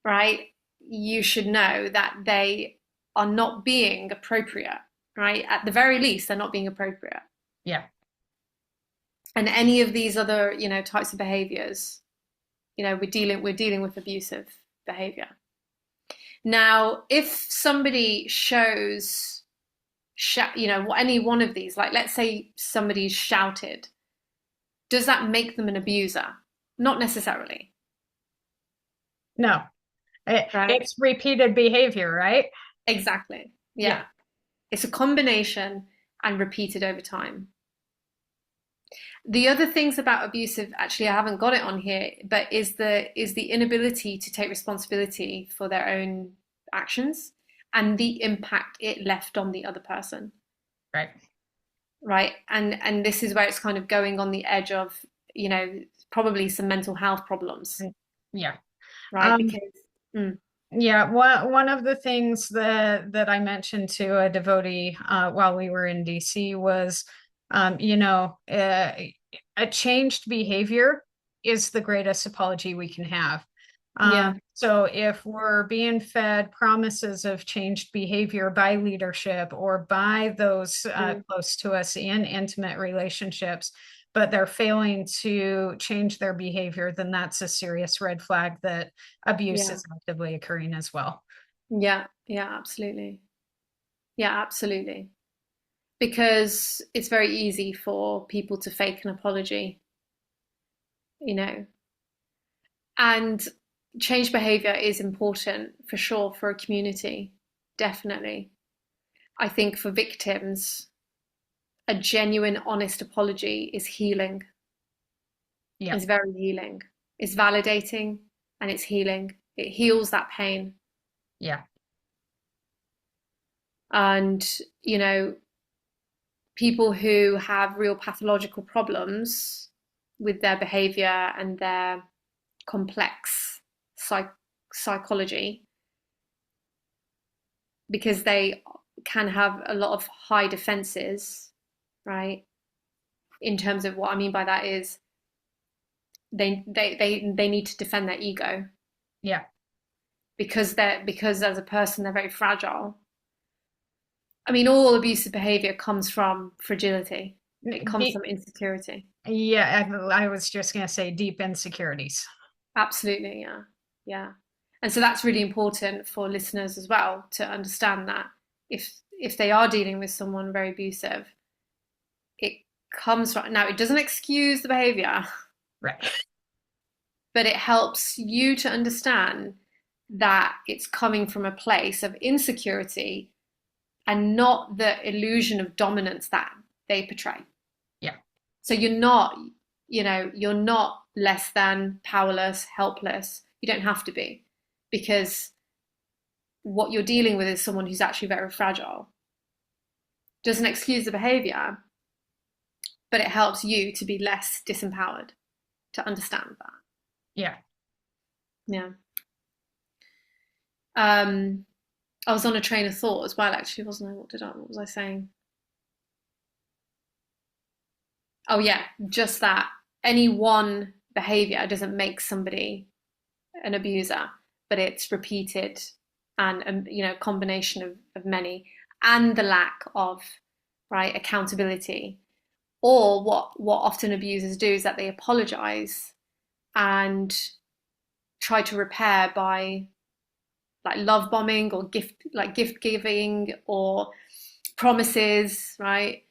right? You should know that they are not being appropriate, right? At the very least, they're not being appropriate. Yeah. And any of these other, types of behaviors, we're dealing with abusive behavior. Now, if somebody shows, any one of these, like let's say somebody's shouted, does that make them an abuser? Not necessarily. No, right? It's repeated behavior, right? Exactly. Yeah. Yeah. It's a combination and repeated over time. The other things about abusive, actually, I haven't got it on here, but is the inability to take responsibility for their own actions and the impact it left on the other person, Right. right? And this is where it's kind of going on the edge of, probably some mental health problems, Yeah. right? Um, Because mm, yeah, one of the things that I mentioned to a devotee while we were in DC was, a changed behavior is the greatest apology we can have. yeah, So if we're being fed promises of changed behavior by leadership or by those mm, close to us in intimate relationships, but they're failing to change their behavior, then that's a serious red flag that abuse yeah, is actively occurring as well. yeah, yeah, absolutely. Yeah, absolutely. Because it's very easy for people to fake an apology, you know. And change behavior is important for sure for a community, definitely. I think for victims, a genuine, honest apology is healing, Yeah, is very healing, it's validating, and it's healing. It heals that pain. yeah, And, you know, people who have real pathological problems with their behavior and their complex psychology, because they can have a lot of high defenses, right? In terms of what I mean by that is they need to defend their ego yeah. because as a person they're very fragile. I mean, all abusive behavior comes from fragility. It comes Deep, from insecurity. yeah, I was just going to say deep insecurities. Absolutely, yeah. Yeah. And so that's really important for listeners as well to understand that if they are dealing with someone very abusive, it comes from now, it doesn't excuse the behavior, Right. but it helps you to understand that it's coming from a place of insecurity and not the illusion of dominance that they portray. Yeah, So you're not less than, powerless, helpless. You don't have to be, because what you're dealing with is someone who's actually very fragile. Doesn't excuse the behavior, but it helps you to be less disempowered, to understand that. yeah. Yeah. I was on a train of thought as well, actually, wasn't I? What was I saying? Oh yeah, just that any one behavior doesn't make somebody an abuser, but it's repeated and combination of many, and the lack of right accountability. Or what often abusers do is that they apologize and try to repair by like love bombing or gift giving or promises, right?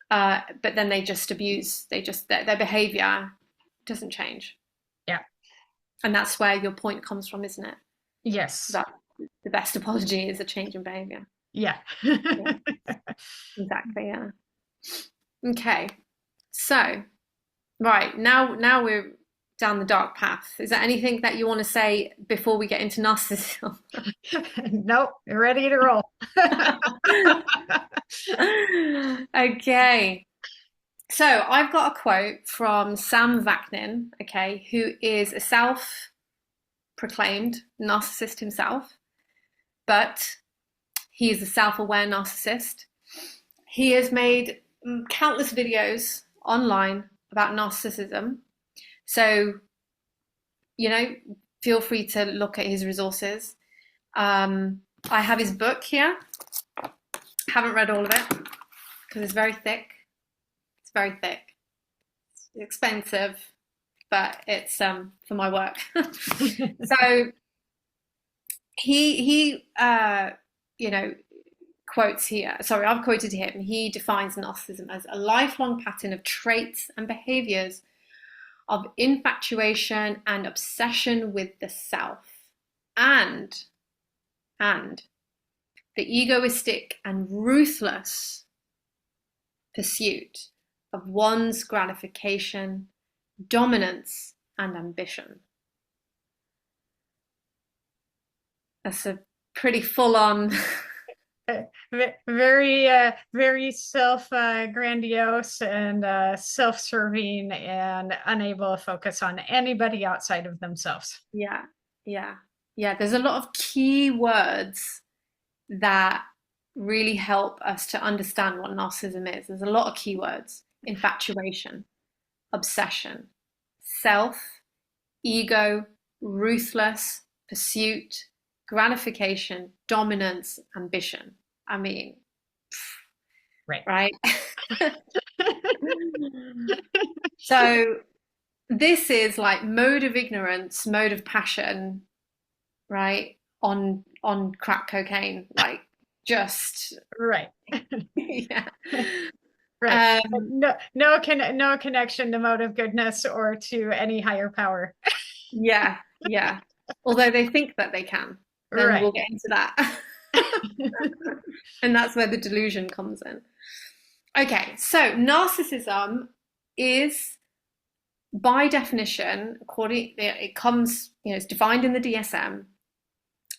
But then they just abuse. Their behavior doesn't change, Yeah. and that's where your point comes from, isn't it? Yes. That the best apology is a change in behavior. Yeah. Yeah, exactly. Yeah. Okay. So, right now we're down the dark path. Is there anything that you want to say before we get into narcissism? Nope, you're ready to roll. Okay. So I've got a quote from Sam Vaknin, okay, who is a self-proclaimed narcissist himself, but he is a self-aware narcissist. He has made countless videos online about narcissism. So, feel free to look at his resources. I have his book here. Haven't read all of it because it's very thick. It's very thick. It's expensive, but it's for my work. So he quotes here. Sorry, I've quoted him. He defines narcissism as a lifelong pattern of traits and behaviors of infatuation and obsession with the self and the egoistic and ruthless pursuit of one's gratification, dominance, and ambition. That's a pretty full-on very self grandiose and self-serving and unable to focus on anybody outside of themselves. yeah. There's a lot of key words that really help us to understand what narcissism is. There's a lot of keywords: infatuation, obsession, self, ego, ruthless, pursuit, gratification, dominance, ambition. I mean, right? So this is like mode of ignorance, mode of passion, right? On crack cocaine, like just right. Yeah. Right. No connection to mode of goodness or to any higher power. Yeah. Although they think that they can. Then right. We'll get into that. And that's where the delusion comes in. Okay, so narcissism is, by definition, it comes, it's defined in the DSM.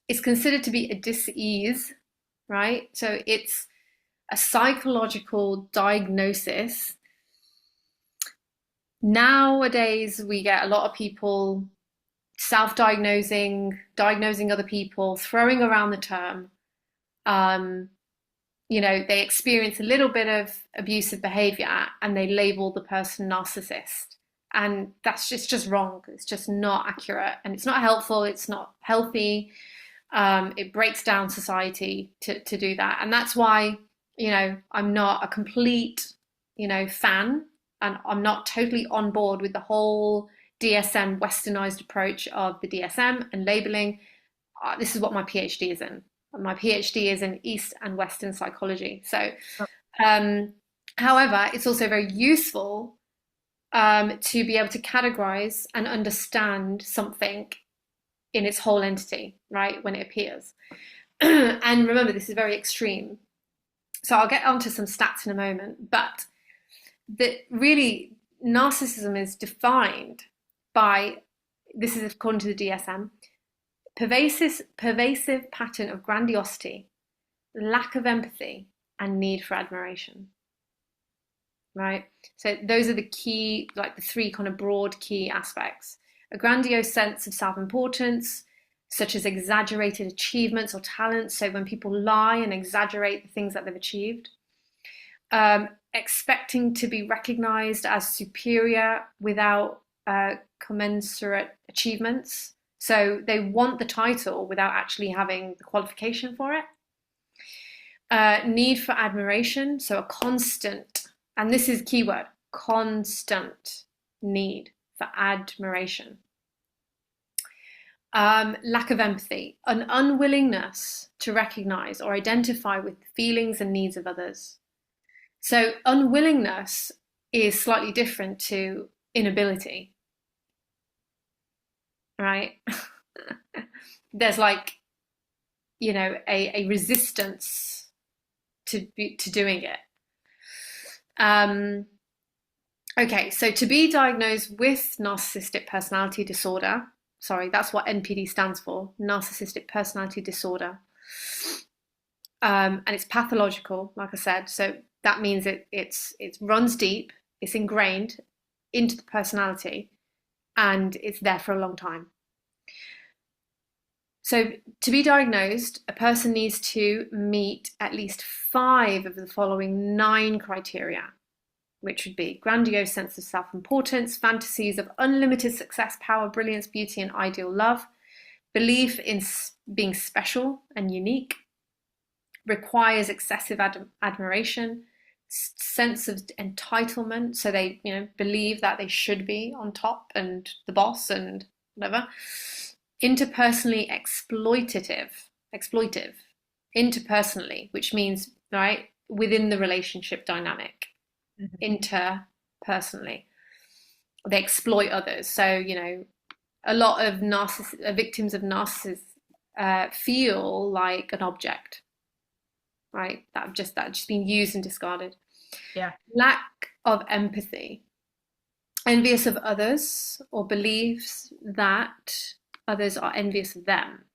It's considered to be a dis-ease, right? So it's a psychological diagnosis. Nowadays, we get a lot of people self-diagnosing, diagnosing other people, throwing around the term. They experience a little bit of abusive behavior and they label the person narcissist. And that's just wrong. It's just not accurate and it's not helpful. It's not healthy. It breaks down society to do that. And that's why, I'm not a complete, fan, and I'm not totally on board with the whole DSM westernized approach of the DSM and labeling. This is what my PhD is in. My PhD is in East and Western psychology. So, however, it's also very useful to be able to categorize and understand something in its whole entity, right, when it appears. And remember, this is very extreme. So I'll get onto some stats in a moment, but really narcissism is defined by, this is according to the DSM, pervasive pattern of grandiosity, lack of empathy, and need for admiration. Right? So those are the key, like the three kind of broad key aspects. A grandiose sense of self-importance, such as exaggerated achievements or talents. So when people lie and exaggerate the things that they've achieved. Expecting to be recognized as superior without commensurate achievements. So they want the title without actually having the qualification for it. Need for admiration, so a constant, and this is keyword, constant need for admiration. Lack of empathy, an unwillingness to recognize or identify with the feelings and needs of others. So unwillingness is slightly different to inability, right? There's like, a resistance to doing it. Okay, so to be diagnosed with narcissistic personality disorder, sorry, that's what NPD stands for, narcissistic personality disorder. And it's pathological, like I said, so that means it runs deep, it's ingrained into the personality, and it's there for a long time. So to be diagnosed, a person needs to meet at least 5 of the following 9 criteria, which would be grandiose sense of self-importance, fantasies of unlimited success, power, brilliance, beauty, and ideal love, belief in being special and unique, requires excessive admiration, sense of entitlement, so they believe that they should be on top and the boss and whatever. Interpersonally exploitive, interpersonally, which means, right, within the relationship dynamic. Interpersonally, they exploit others. So a lot of victims of feel like an object, right? That just been used and discarded. Yeah. Lack of empathy, envious of others, or believes that others are envious of them,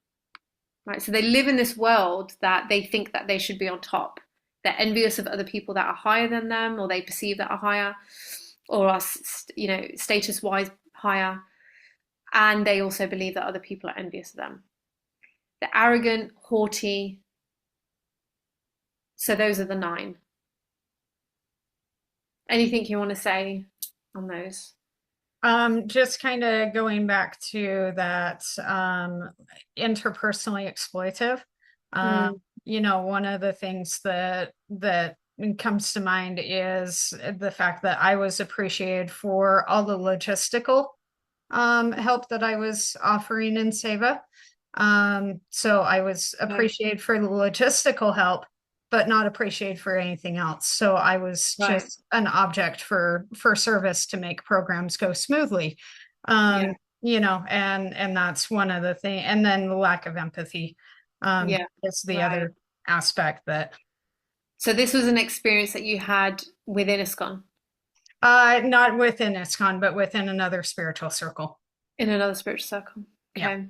right? So they live in this world that they think that they should be on top. They're envious of other people that are higher than them, or they perceive that are higher, or are, status-wise higher. And they also believe that other people are envious of them. They're arrogant, haughty. So those are the 9. Anything you want to say on those? Just kind of going back to that interpersonally exploitive. Mm, One of the things that comes to mind is the fact that I was appreciated for all the logistical help that I was offering in Seva. So I was right, appreciated for the logistical help, but not appreciated for anything else. So I was right. just an object for service to make programs go smoothly. Yeah, And that's one of the things. And then the lack of empathy yeah, is the right. other aspect that So this was an experience that you had within ISKCON, not within ISKCON, but within another spiritual circle. in another spiritual circle. Yeah. Okay.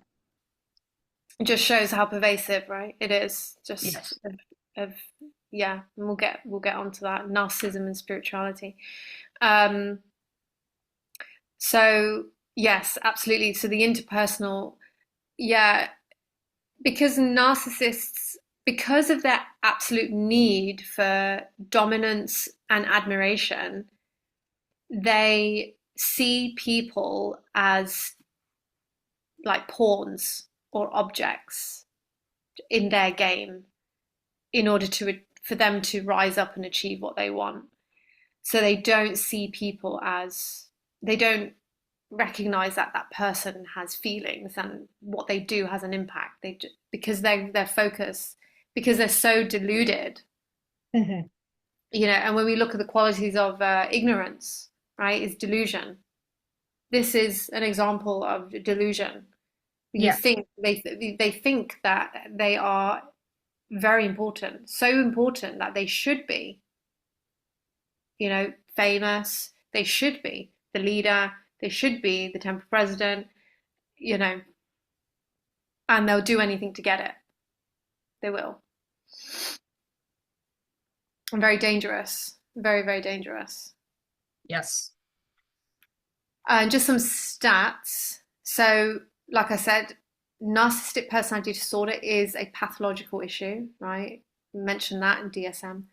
It just shows how pervasive, right? It is just Yes. of yeah, and we'll get onto that. Narcissism and spirituality. Um, so yes, absolutely. So the interpersonal, yeah, because narcissists, because of their absolute need for dominance and admiration, they see people as like pawns or objects in their game in order for them to rise up and achieve what they want. So they don't see people as, they don't recognize that that person has feelings and what they do has an impact. Because their focus, because they're so deluded, Mhm. and when we look at the qualities of ignorance, right, is delusion. This is an example of delusion. You Yeah. think they think that they are very important, so important that they should be, famous. They should be the leader. They should be the temple president, you know, and they'll do anything to get it. They will. And very dangerous. Very, very dangerous. Yes. And just some stats. So, like I said, narcissistic personality disorder is a pathological issue, right? We mentioned that in DSM.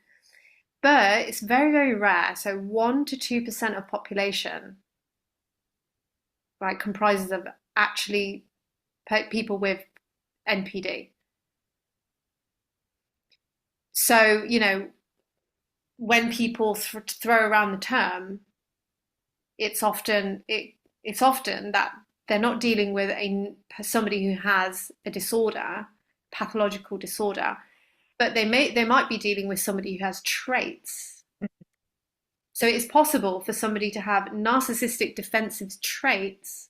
But it's very, very rare. So 1 to 2% of population, right, comprises of actually people with NPD. So, when people throw around the term, it's often that they're not dealing with somebody who has a disorder, pathological disorder, but they might be dealing with somebody who has traits. So it's possible for somebody to have narcissistic defensive traits,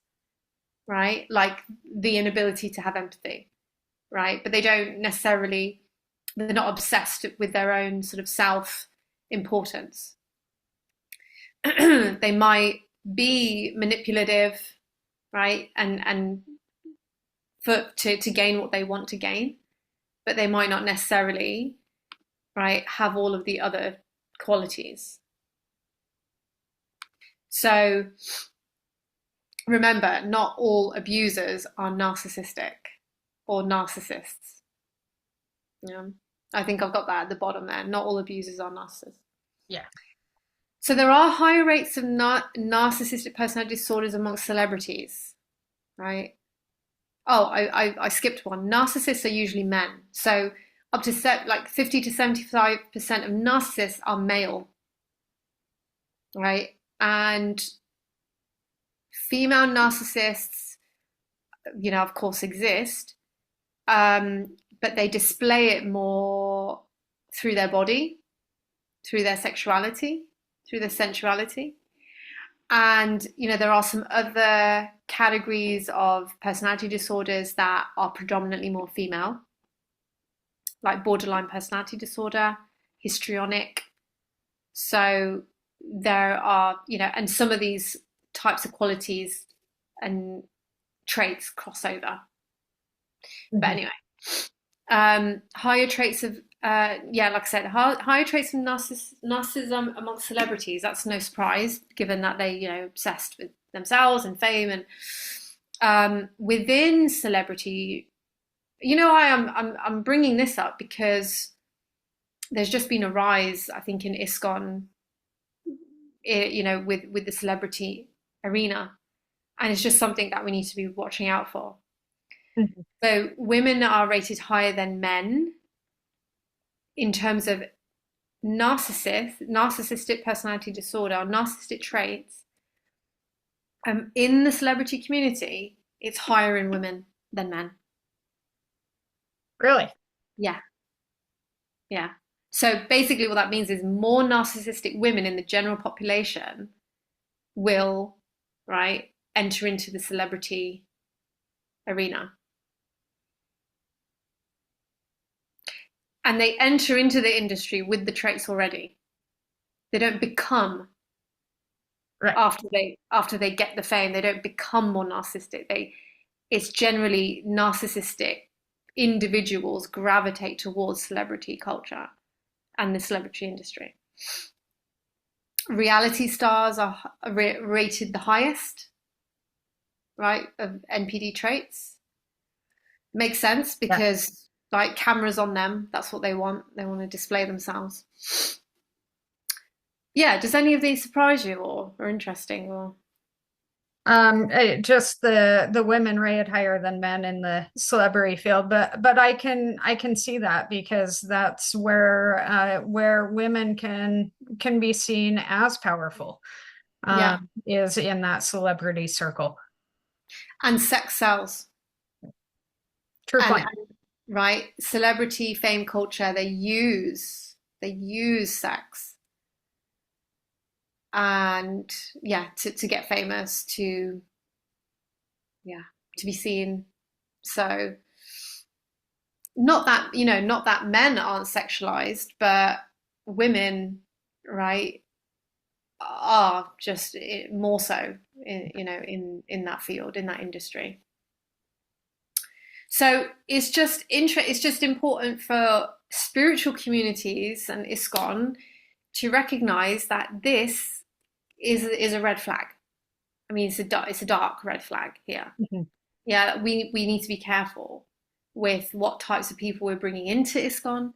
right? Like the inability to have empathy, right? But they're not obsessed with their own sort of self importance. They might be manipulative, right? And to gain what they want to gain, but they might not necessarily, right, have all of the other qualities. So remember, not all abusers are narcissistic or narcissists. Yeah. I think I've got that at the bottom there. Not all abusers are narcissists. Yeah. So there are higher rates of narcissistic personality disorders amongst celebrities, right? Oh, I skipped one. Narcissists are usually men. So up to like 50 to 75% of narcissists are male, right? And female narcissists, of course exist, but they display it more through their body, through their sexuality, through their sensuality. And, there are some other categories of personality disorders that are predominantly more female, like borderline personality disorder, histrionic. So there are, and some of these types of qualities and traits cross over. But anyway, higher traits of, like I said, higher traits of narcissism amongst celebrities. That's no surprise, given that they, obsessed with themselves and fame. And within celebrity, I'm bringing this up because there's just been a rise, I think, in ISKCON, with the celebrity arena, and it's just something that we need to be watching out for. So women are rated higher than men in terms of narcissistic personality disorder, or narcissistic traits. In the celebrity community, it's higher in women than men. Really? Yeah. So basically what that means is more narcissistic women in the general population will, right, enter into the celebrity arena. And they enter into the industry with the traits already. They don't become, right, after they get the fame, they don't become more narcissistic. It's generally narcissistic individuals gravitate towards celebrity culture and the celebrity industry. Reality stars are rated the highest, right, of NPD traits. Makes sense because like cameras on them, that's what they want. They want to display themselves. Yeah, does any of these surprise you or interesting or? Just the women rated higher than men in the celebrity field, but I can see that because that's where women can be seen as powerful, is in that celebrity circle. And sex sells. True point. Right, celebrity fame culture, they use sex and to get famous, to be seen. So not that men aren't sexualized, but women, right, are just more so in that field, in that industry. So it's just important for spiritual communities and ISKCON to recognize that this is a red flag. I mean, it's a dark red flag here. Yeah, we need to be careful with what types of people we're bringing into ISKCON,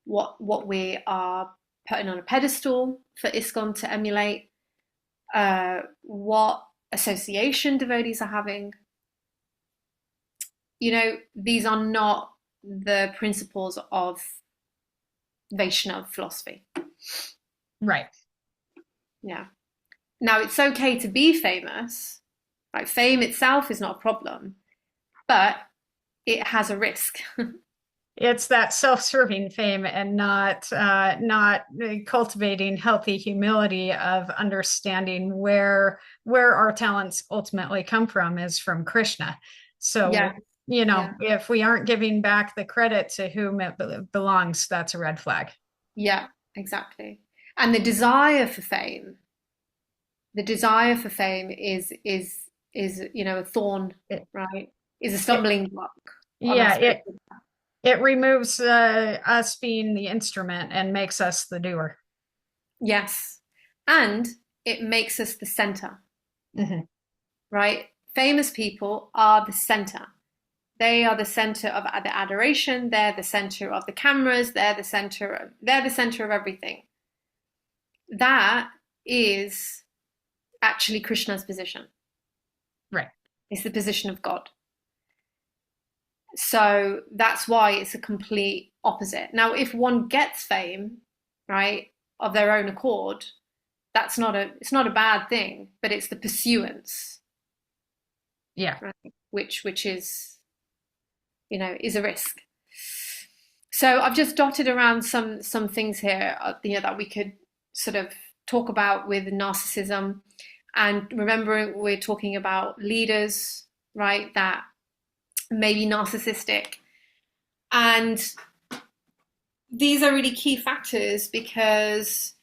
what we are putting on a pedestal for ISKCON to emulate, what association devotees are having. These are not the principles of Vaishnava philosophy. Right. Yeah. Now, it's okay to be famous. Like, fame itself is not a problem, but it has a risk. It's that self-serving fame and not cultivating healthy humility of understanding where our talents ultimately come from is from Krishna. So if we aren't giving back the credit to whom it belongs, that's a red flag. Yeah, exactly. And the desire for fame is a thorn, right? Is a stumbling block. It removes us being the instrument and makes us the doer. Yes. And it makes us the center. Right? Famous people are the center. They are the center of the adoration. They're the center of the cameras. They're the center of everything. That is actually Krishna's position. Right. It's the position of God. So that's why it's a complete opposite. Now, if one gets fame, right, of their own accord, it's not a bad thing, but it's the pursuance. Yeah. Right, which is, is a risk. So I've just dotted around some things here, that we could sort of talk about with narcissism. And remember, we're talking about leaders, right, that may be narcissistic. And these are really key factors because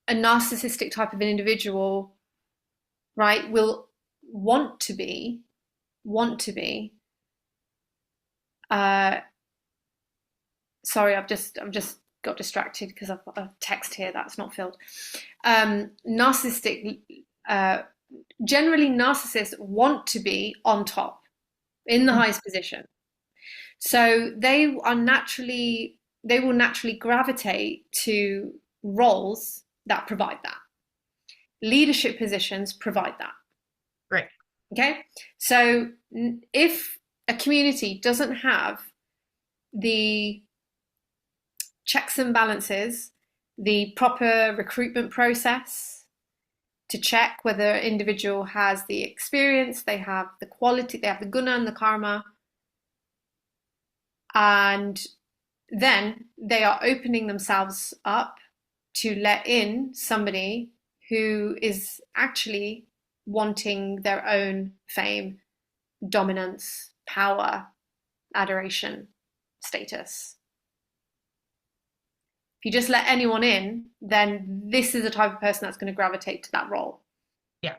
a narcissistic type of an individual, right, will want to be, sorry, I've just got distracted because I've got a text here that's not filled. Narcissistic, generally narcissists want to be on top in the highest position. So they will naturally gravitate to roles that provide that. Leadership positions provide that. Right. Okay. So if a community doesn't have the checks and balances, the proper recruitment process to check whether an individual has the experience, they have the quality, they have the guna and the karma, and then they are opening themselves up to let in somebody who is actually wanting their own fame, dominance, power, adoration, status. If you just let anyone in, then this is the type of person that's going to gravitate to that role. Yeah.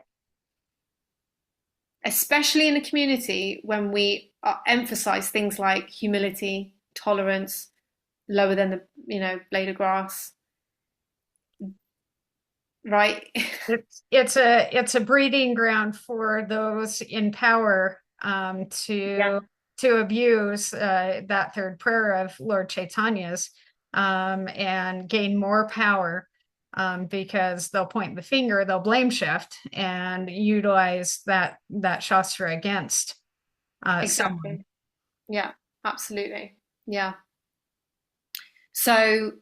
Especially in a community when we emphasize things like humility, tolerance, lower than the blade of grass. Right. It's a breeding ground for those in power to abuse that third prayer of Lord Chaitanya's and gain more power because they'll point the finger, they'll blame shift and utilize that shastra against exactly. someone. Yeah, absolutely. Yeah. So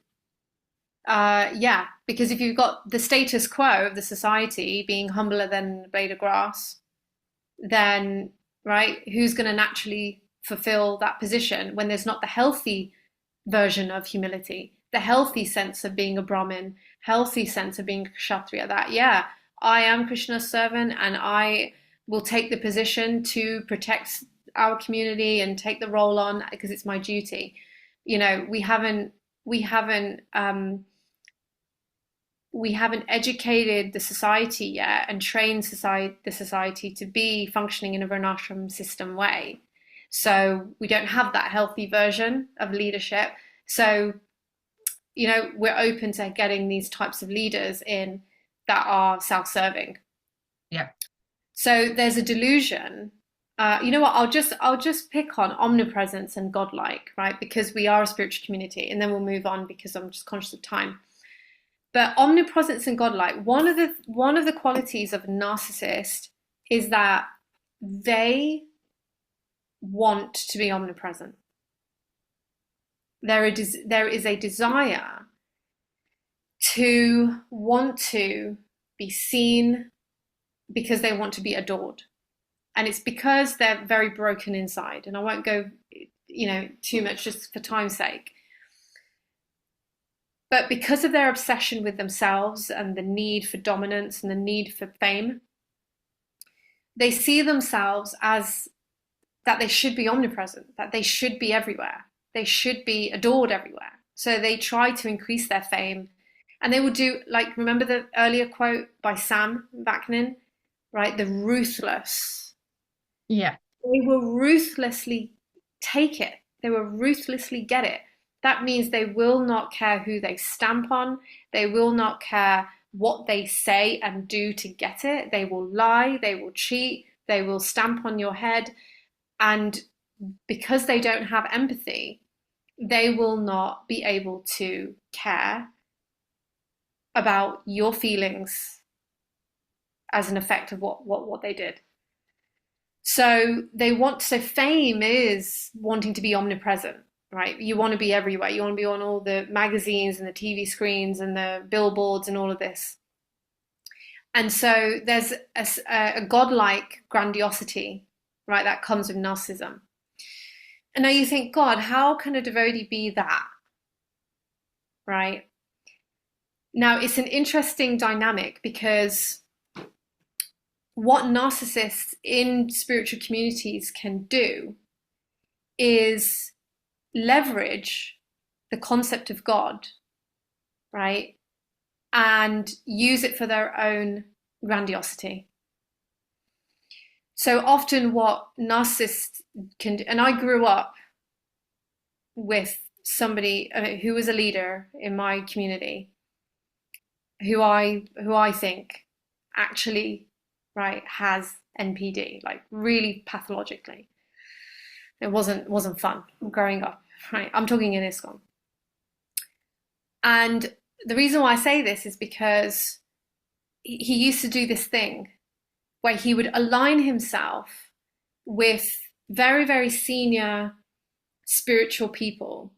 because if you've got the status quo of the society being humbler than a blade of grass, then, right, who's going to naturally fulfill that position when there's not the healthy version of humility, the healthy sense of being a Brahmin, healthy sense of being a Kshatriya, that, I am Krishna's servant and I will take the position to protect our community and take the role on because it's my duty. We haven't educated the society yet and trained the society to be functioning in a varnashram system way. So we don't have that healthy version of leadership. So, we're open to getting these types of leaders in that are self-serving. Yeah. So there's a delusion. You know what? I'll just pick on omnipresence and godlike, right? Because we are a spiritual community, and then we'll move on because I'm just conscious of time. But omnipresence and godlike, one of the qualities of a narcissist is that they want to be omnipresent. There is a desire to want to be seen because they want to be adored. And it's because they're very broken inside. And I won't go, too much just for time's sake. But because of their obsession with themselves and the need for dominance and the need for fame, they see themselves as that they should be omnipresent, that they should be everywhere. They should be adored everywhere. So they try to increase their fame. And they will do, remember the earlier quote by Sam Vaknin, right? The ruthless. Yeah. They will ruthlessly take it. They will ruthlessly get it. That means they will not care who they stamp on. They will not care what they say and do to get it. They will lie. They will cheat. They will stamp on your head. And because they don't have empathy, they will not be able to care about your feelings as an effect of what they did. So fame is wanting to be omnipresent, right? You want to be everywhere. You want to be on all the magazines and the TV screens and the billboards and all of this. And so there's a godlike grandiosity, right, that comes with narcissism. And now you think, God, how can a devotee be that? Right? Now, it's an interesting dynamic because what narcissists in spiritual communities can do is leverage the concept of God, right? And use it for their own grandiosity. So often what narcissists can do, and I grew up with somebody who was a leader in my community, who I think actually, right, has NPD, like really pathologically. It wasn't fun growing up, right? I'm talking in ISKCON. And the reason why I say this is because he used to do this thing where he would align himself with very, very senior spiritual people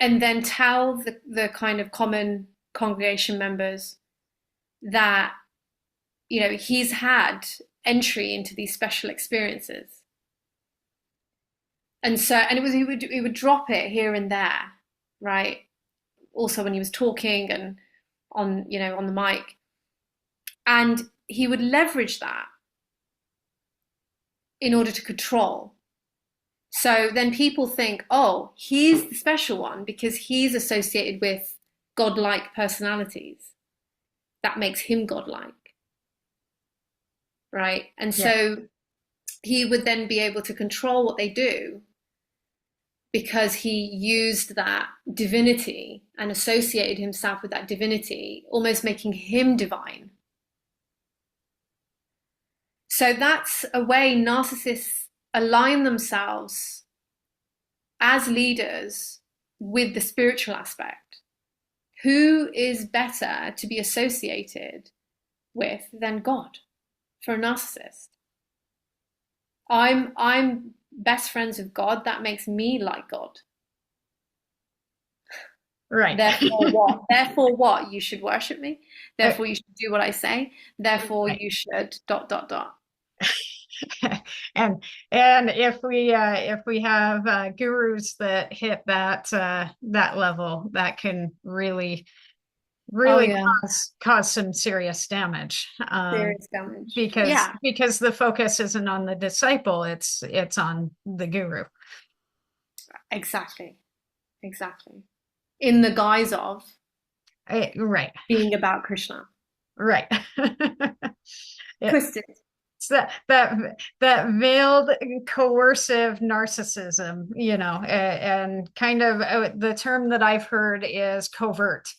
and then tell the kind of common congregation members that, you know, he's had entry into these special experiences. And so, and he would drop it here and there, right? Also when he was talking and on, you know, on the mic. And he would leverage that in order to control. So then people think, oh, he's the special one because he's associated with godlike personalities. That makes him godlike, right? And so he would then be able to control what they do because he used that divinity and associated himself with that divinity, almost making him divine. So that's a way narcissists align themselves as leaders with the spiritual aspect. Who is better to be associated with than God for a narcissist? I'm best friends with God. That makes me like God. Right. Therefore what? Therefore what? You should worship me. Therefore you should do what I say. Therefore you should ... and if we have gurus that hit that level, that can really cause some serious damage. Serious damage. Because the focus isn't on the disciple, it's on the guru. Exactly. In the guise of right being about Krishna. Right. Twisted. It's that veiled coercive narcissism, you know, and kind of the term that I've heard is covert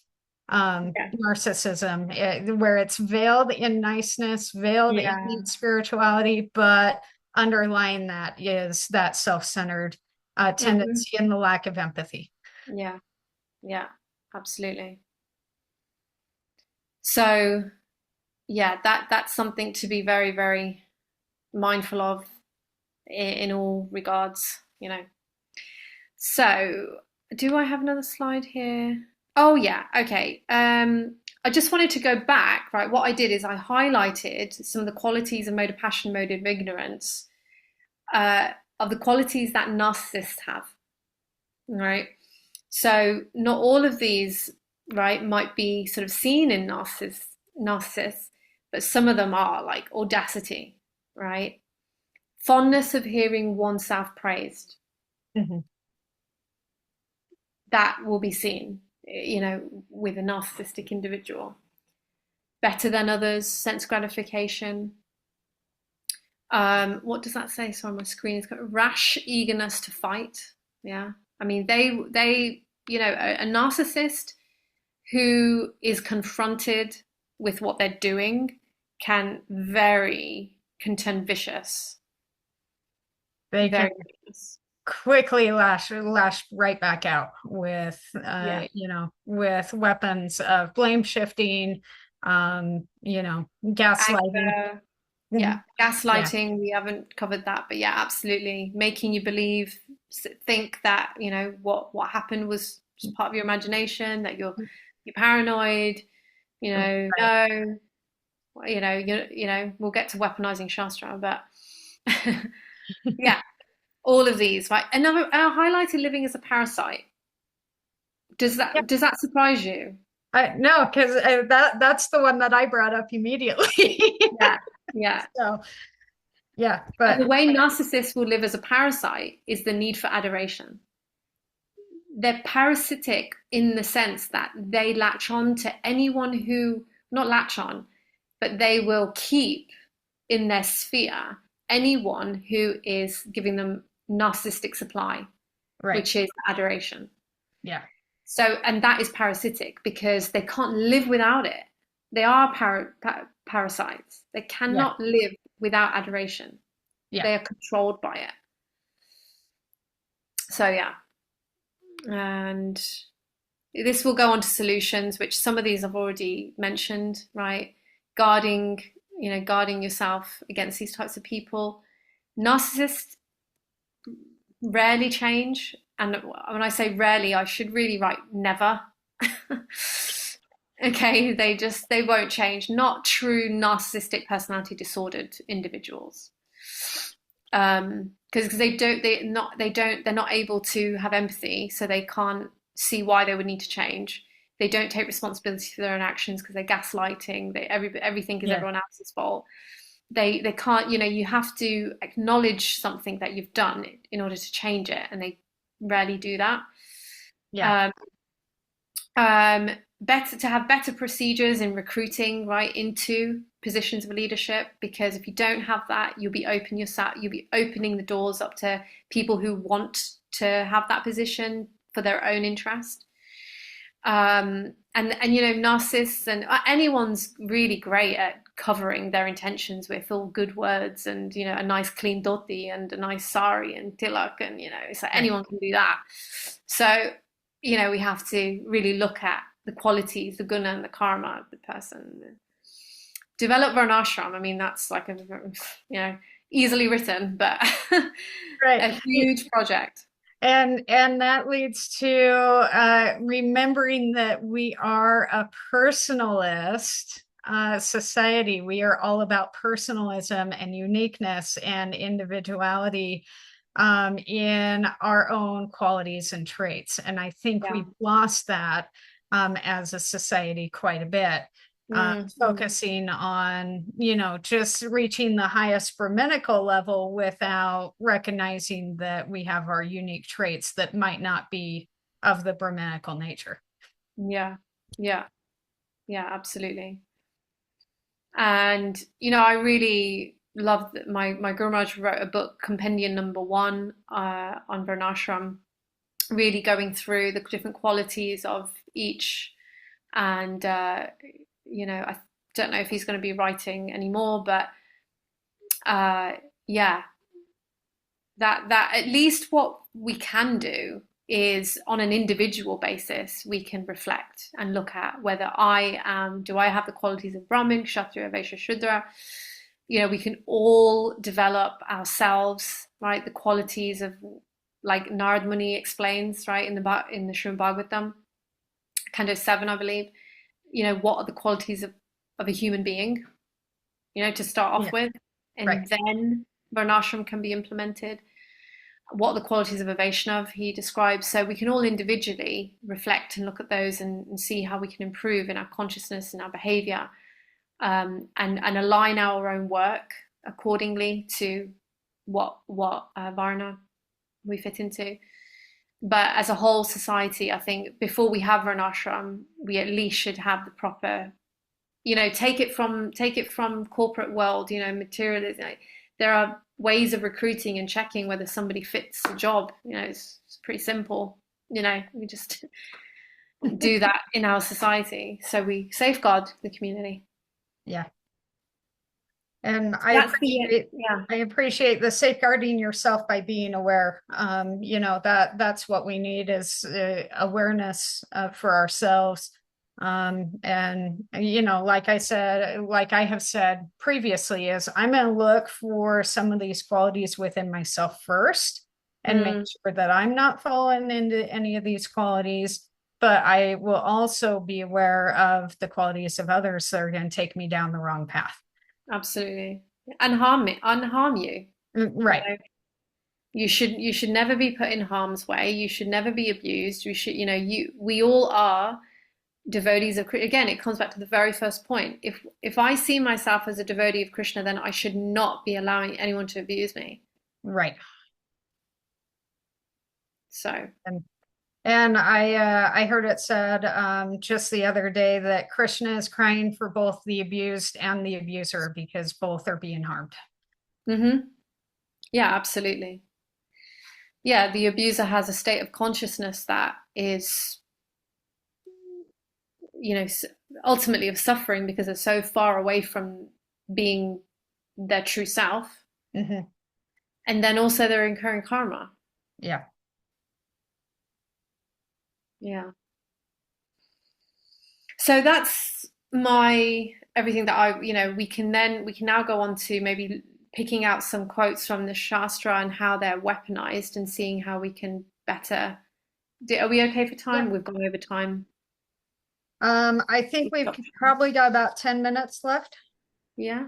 narcissism, where it's veiled in niceness, veiled in spirituality, but underlying that is that self-centered tendency and the lack of empathy. Yeah, absolutely. So yeah, that's something to be very, very mindful of in all regards, you know. So do I have another slide here? Oh yeah, okay. I just wanted to go back, right? What I did is I highlighted some of the qualities of mode of passion, mode of ignorance, of the qualities that narcissists have, right? So not all of these, right, might be sort of seen in narcissists, but some of them are, like audacity, right? Fondness of hearing oneself praised. That will be seen, you know, with a narcissistic individual. Better than others, sense gratification. What does that say? Sorry, my screen is got rash eagerness to fight. Yeah. I mean, they, you know, a narcissist who is confronted with what they're doing can turn vicious. They can quickly lash right back out with you know, with weapons of blame shifting, you know, gaslighting. Gaslighting. We haven't covered that, but yeah, absolutely, making you think that, you know, what happened was part of your imagination, that you're paranoid, you know. No, you know, we'll get to weaponizing Shastra, but yeah, all of these, right? And I highlighted living as a parasite. Does that surprise you? No, because that's the one that I brought up immediately. Yeah. So yeah, And the but way narcissists will live as a parasite is the need for adoration. They're parasitic in the sense that they latch on to anyone who, not latch on, but they will keep in their sphere anyone who is giving them narcissistic supply, right. which is adoration. Yeah. So, and that is parasitic because they can't live without it. They are parasites. They Yeah. cannot live without adoration. Yeah. They are controlled by it. So, yeah. And this will go on to solutions, which some of these I've already mentioned, right? Guarding, guarding yourself against these types of people. Narcissists rarely change. And when I say rarely, I should really write never. Okay, they won't change. Not true narcissistic personality disordered individuals. Because they're not able to have empathy, so they can't see why they would need to change. They don't take responsibility for their own actions because they're gaslighting. Everything is Yeah. everyone else's fault. They can't, you have to acknowledge something that you've done in order to change it, and they rarely do that. Yeah. Um, um, Better to have better procedures in recruiting right into positions of leadership, because if you don't have that, you'll be opening the doors up to people who want to have that position for their own interest. And narcissists and anyone's really great at covering their intentions with all good words and a nice clean dhoti and a nice sari and tilak, and it's like Right. anyone can do that. So we have to really look at the qualities, the guna and the karma of the person. Develop varnashram. I mean, that's like easily written, but Right. a huge project. And that leads to remembering that we are a personalist society. We are all about personalism and uniqueness and individuality in our own qualities and traits. And I think Yeah. we've lost that as a society quite a bit. Mm-hmm. Focusing on, just reaching the highest Brahminical level without recognizing that we have our unique traits that might not be of the Brahminical nature. Yeah. Yeah. Yeah, absolutely. And I really loved that my Guru Maharaj wrote a book, Compendium Number One, on Varnashram, really going through the different qualities of each. And I don't know if he's going to be writing anymore, but uh, yeah, that at least what we can do is on an individual basis, we can reflect and look at whether do I have the qualities of Brahmin, Kshatriya, Vaishya, Shudra? We can all develop ourselves, right? The qualities of, like Narad Muni explains, right, in the Srimad Bhagavatam, Canto 7, I believe. What are the qualities of a human being, to start Yeah, off with, right. and then Varnashram can be implemented. What are the qualities of a Vaishnav he describes. So we can all individually reflect and look at those and see how we can improve in our consciousness and our behavior, and align our own work accordingly to what Varna we fit into. But as a whole society, I think before we have Varnashram, we at least should have the proper, take it from corporate world, materialism. There are ways of recruiting and checking whether somebody fits the job. It's pretty simple. We just do that in our society, so we safeguard the community. Yeah. And That's the yeah. I appreciate the safeguarding yourself by being aware. That's what we need is awareness for ourselves. And like I have said previously, is I'm going to look for some of these qualities within myself first and make sure that I'm not falling into any of these qualities. But I will also be aware of the qualities of others that are going to take me down the wrong path. Absolutely. And unharm you. Right. You should never be put in harm's way. You should never be abused. We all are, devotees of, again, it comes back to the very first point. If I see myself as a devotee of Krishna, then I should not be allowing anyone to abuse me. Right. So, And I heard it said just the other day that Krishna is crying for both the abused and the abuser because both are being harmed. yeah, absolutely. Yeah, the abuser has a state of consciousness that is, ultimately of suffering because they're so far away from being their true self. Hmm. And then also they're incurring karma. Yeah. Yeah. So that's my everything that we can now go on to maybe picking out some quotes from the Shastra and how they're weaponized and seeing how we can better. Are we okay for Yeah. time? We've gone over time. I think we've probably got about 10 minutes left. Yeah.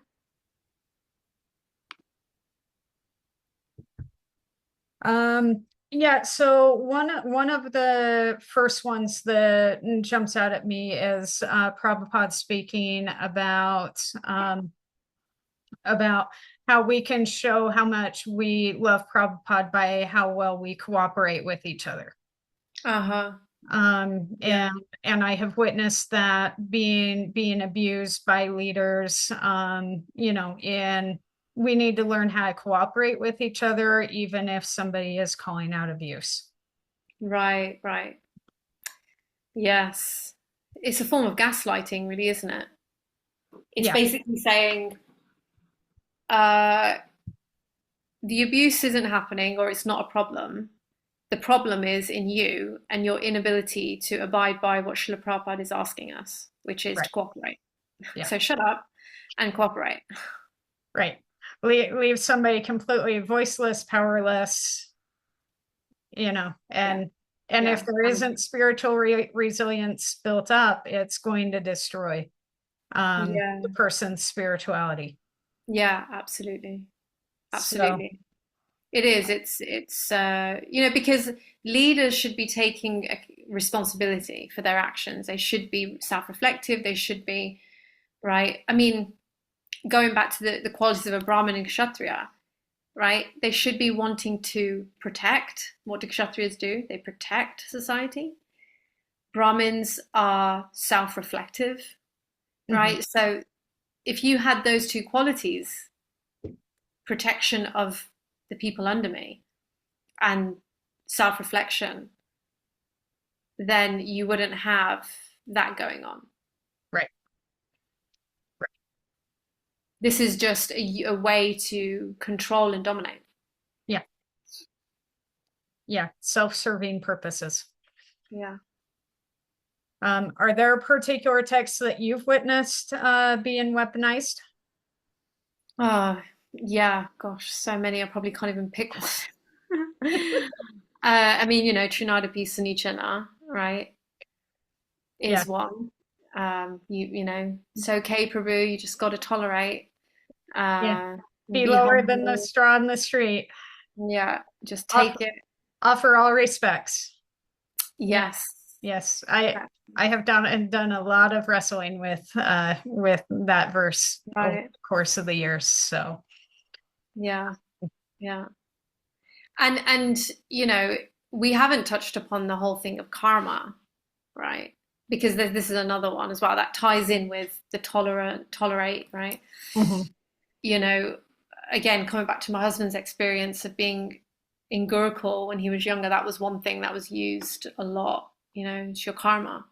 Yeah, so one of the first ones that jumps out at me is Prabhupada speaking about how we can show how much we love Prabhupada by how well we cooperate with each other. Uh-huh. Yeah. And I have witnessed that being abused by leaders, and we need to learn how to cooperate with each other, even if somebody is calling out abuse. Right, right. Yes. It's a form of gaslighting, really, isn't it? It's Yeah, basically saying, uh, the abuse isn't happening or it's not a problem. The problem is in you and your inability to abide by what Srila Prabhupada is asking us, which is right. to cooperate. Yeah, So shut up and cooperate. right. Leave somebody completely voiceless, powerless, and Yeah, and if yeah, there isn't spiritual resilience built up, it's going to destroy yeah, the person's spirituality. yeah, absolutely, So absolutely. It is. Because leaders should be taking responsibility for their actions. They should be self-reflective. They should be, right. I mean, going back to the qualities of a Brahmin and Kshatriya, right? They should be wanting to protect. What do Kshatriyas do? They protect society. Brahmins are self-reflective, mhm, right? So if you had those two qualities, protection of the people under me and self-reflection, then you wouldn't have that going on. right, right. This is just a way to control and dominate. Yeah, yeah. Self-serving purposes. Yeah. Are there particular texts that you've witnessed being weaponized? Oh, yeah. Gosh, so many. I probably can't even pick one. I mean, Trinadapi Sanichana, right, Yeah, is one. It's okay, Prabhu. You just got to tolerate. yeah. Uh, Be be lower than the humble. straw in the street. Yeah, just Off, take it. offer all respects. Yeah. Yes. Yes, I have done a lot of wrestling with that verse over Right. the course of the years. So Yeah. Yeah. And we haven't touched upon the whole thing of karma, right? Because this is another one as well that ties in with the tolerate, right? mhm. You know, again, coming back to my husband's experience of being in Gurukul when he was younger, that was one thing that was used a lot, it's your karma.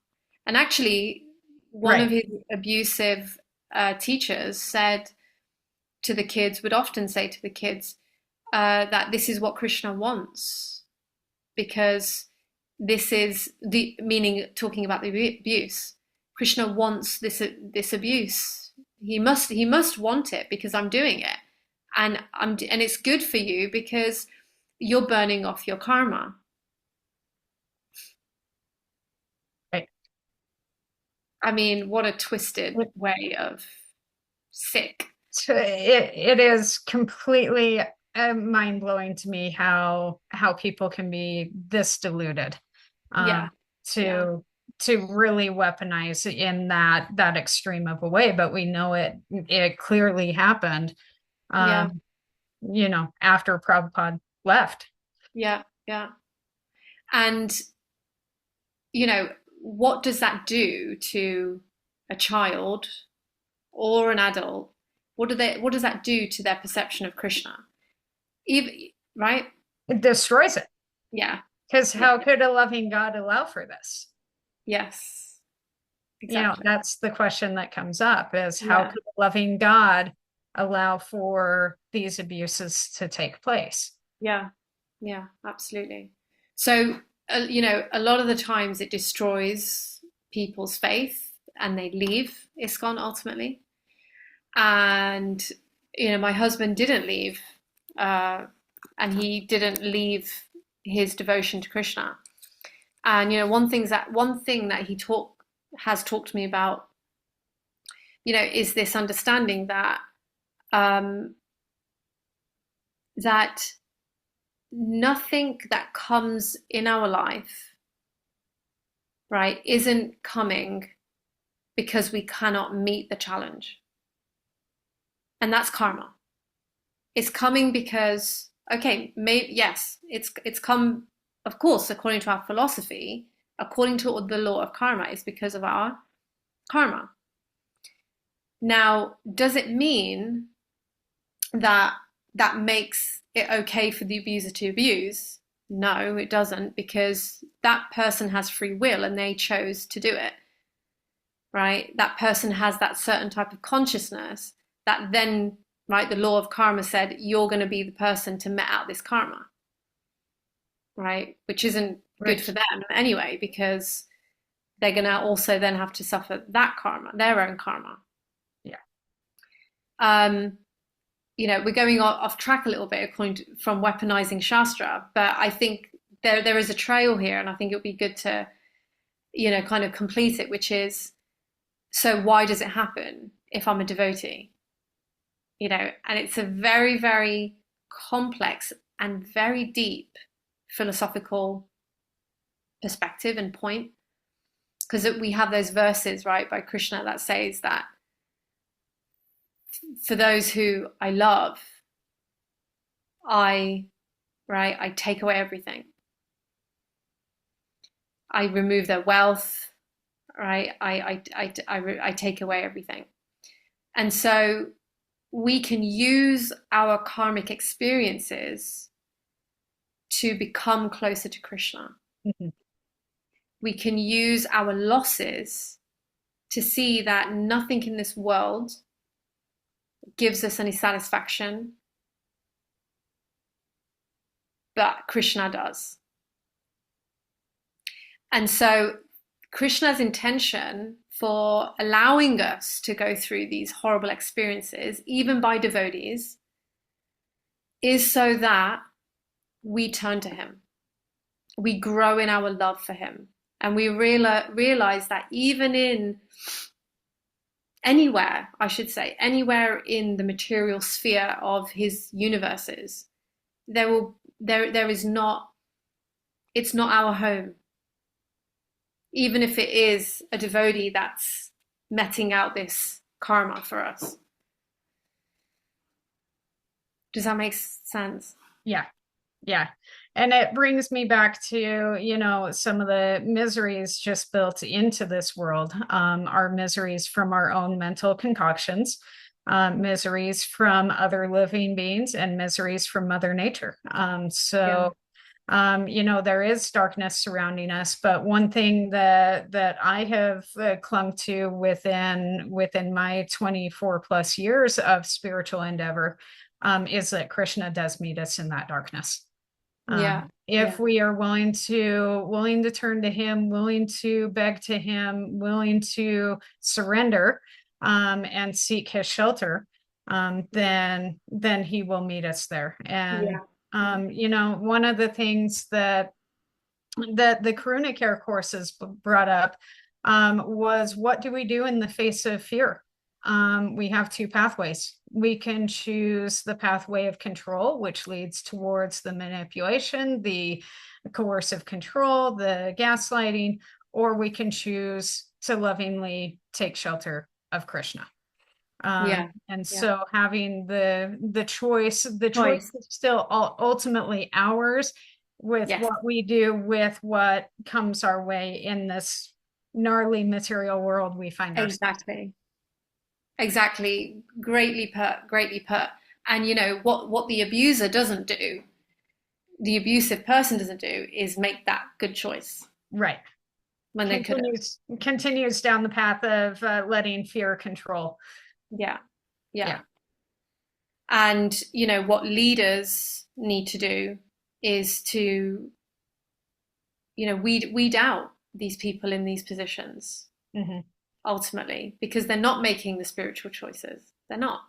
And actually, one of Right, his abusive teachers said to the kids, would often say to the kids, that this is what Krishna wants because this is the meaning talking about the abuse. Krishna wants this abuse. He must want it because I'm doing it, and it's good for you because you're burning off your karma. right. I mean, what a twisted way of sick. So it is completely mind blowing to me how people can be this deluded Yeah, um, yeah, to to really weaponize in that extreme of a way, but we know it clearly happened, Yeah. after Prabhupada left. Yeah. Yeah. And, what does that do to a child or an adult? What does that do to their perception of Krishna? Even, right? It destroys it. Yeah. Because Yeah. how could a loving God allow for this? Yes. Exactly. That's the question that comes up, is how Yeah. could a loving God allow for these abuses to take place? Yeah. Yeah. Absolutely. So, a lot of the times it destroys people's faith and they leave ISKCON ultimately. And, my husband didn't leave, uh, and he didn't leave his devotion to Krishna. And, one thing that he has talked to me about, is this understanding that, um, that nothing that comes in our life, right, isn't coming because we cannot meet the challenge. And that's karma. It's coming because, okay, maybe, yes, it's come, of course, according to our philosophy, according to the law of karma, it's because of our karma. Now, does it mean that that makes it okay for the abuser to abuse? No, it doesn't, because that person has free will and they chose to do it, right? That person has that certain type of consciousness that then, right, the law of karma said you're going to be the person to met out this karma, right? Which isn't good for them anyway, because they're going to also then have to suffer that karma, their own karma. Yeah. We're going off track a little bit from weaponizing Shastra, but I think there is a trail here, and I think it would be good to, kind of complete it, which is, so why does it happen if I'm a devotee? And it's a very, very complex and very deep philosophical perspective and point, because we have those verses, right, by Krishna that says that for those who I love, I take away everything. I remove their wealth, right? I take away everything. And so we can use our karmic experiences to become closer to Krishna. Mm-hmm. We can use our losses to see that nothing in this world gives us any satisfaction, but Krishna does. And so Krishna's intention for allowing us to go through these horrible experiences, even by devotees, is so that we turn to him. We grow in our love for him. And we realize that even in anywhere, I should say, anywhere in the material sphere of his universes, it's not our home. Even if it is a devotee that's meting out this karma for us. Does that make sense? Yeah. Yeah. And it brings me back to, some of the miseries just built into this world, our miseries from our own mental concoctions, miseries from other living beings, and miseries from Mother Nature. There is darkness surrounding us, but one thing that I have clung to within my 24 plus years of spiritual endeavor is that Krishna does meet us in that darkness. If we are willing to turn to him, willing to beg to him, willing to surrender and seek his shelter, then he will meet us there. And one of the things that the Karuna Care courses brought up was, what do we do in the face of fear? We have two pathways. We can choose the pathway of control, which leads towards the manipulation, the coercive control, the gaslighting, or we can choose to lovingly take shelter of Krishna. Yeah. And Yeah. so having the choice Choice. is still ultimately ours with Yes. what we do with what comes our way in this gnarly material world we find ourselves. Exactly. Exactly. Greatly put. Greatly put. And you know what the abuser doesn't do, the abusive person doesn't do, is make that good choice Right. when they could have. Continues down the path of letting fear control. Yeah. Yeah. Yeah. And you know what leaders need to do is to, you know, weed out these people in these positions Mm-hmm. ultimately, because they're not making the spiritual choices. They're not.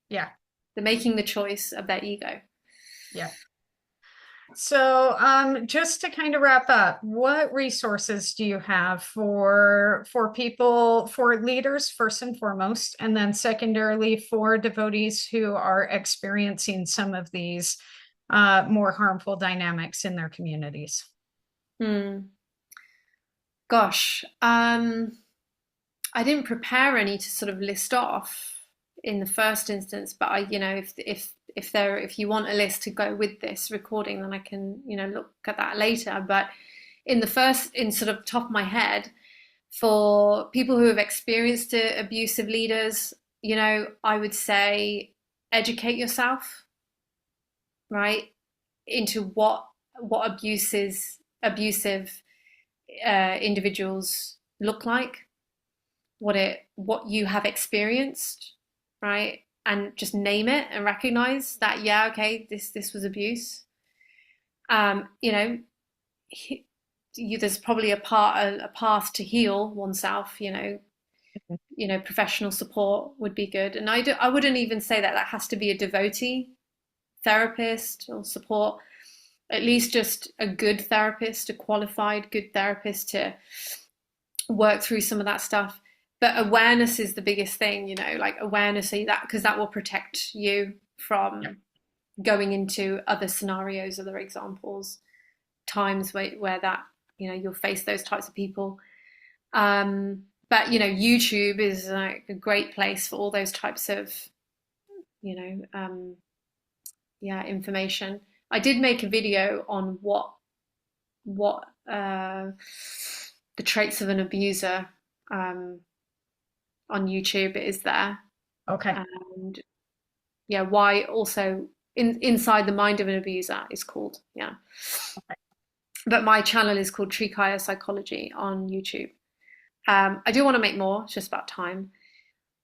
Yeah. They're making the choice of their ego. Yeah. So, just to kind of wrap up, what resources do you have for people, for leaders first and foremost, and then secondarily for devotees who are experiencing some of these more harmful dynamics in their communities? Hmm. Gosh, I didn't prepare any to sort of list off in the first instance, but I, you know, if you want a list to go with this recording, then I can, you know, look at that later. But in sort of top of my head, for people who have experienced abusive leaders, you know, I would say educate yourself, right, into what abusive individuals look like, what you have experienced, right? And just name it and recognize that, yeah, okay, this was abuse. You know, there's probably a path to heal oneself. You know, professional support would be good. And I wouldn't even say that has to be a devotee therapist or support. At least just a good therapist, a qualified good therapist to work through some of that stuff. But awareness is the biggest thing, you know, like awareness of that, because that will protect you from going into other scenarios, other examples, times where that, you know, you'll face those types of people. But you know, YouTube is like a great place for all those types of, you know, yeah, information. I did make a video on what the traits of an abuser, um, on YouTube. It is there, Okay. and yeah, why also inside the mind of an abuser is called, yeah. But my channel is called Trikaya Psychology on YouTube. I do want to make more. It's just about time.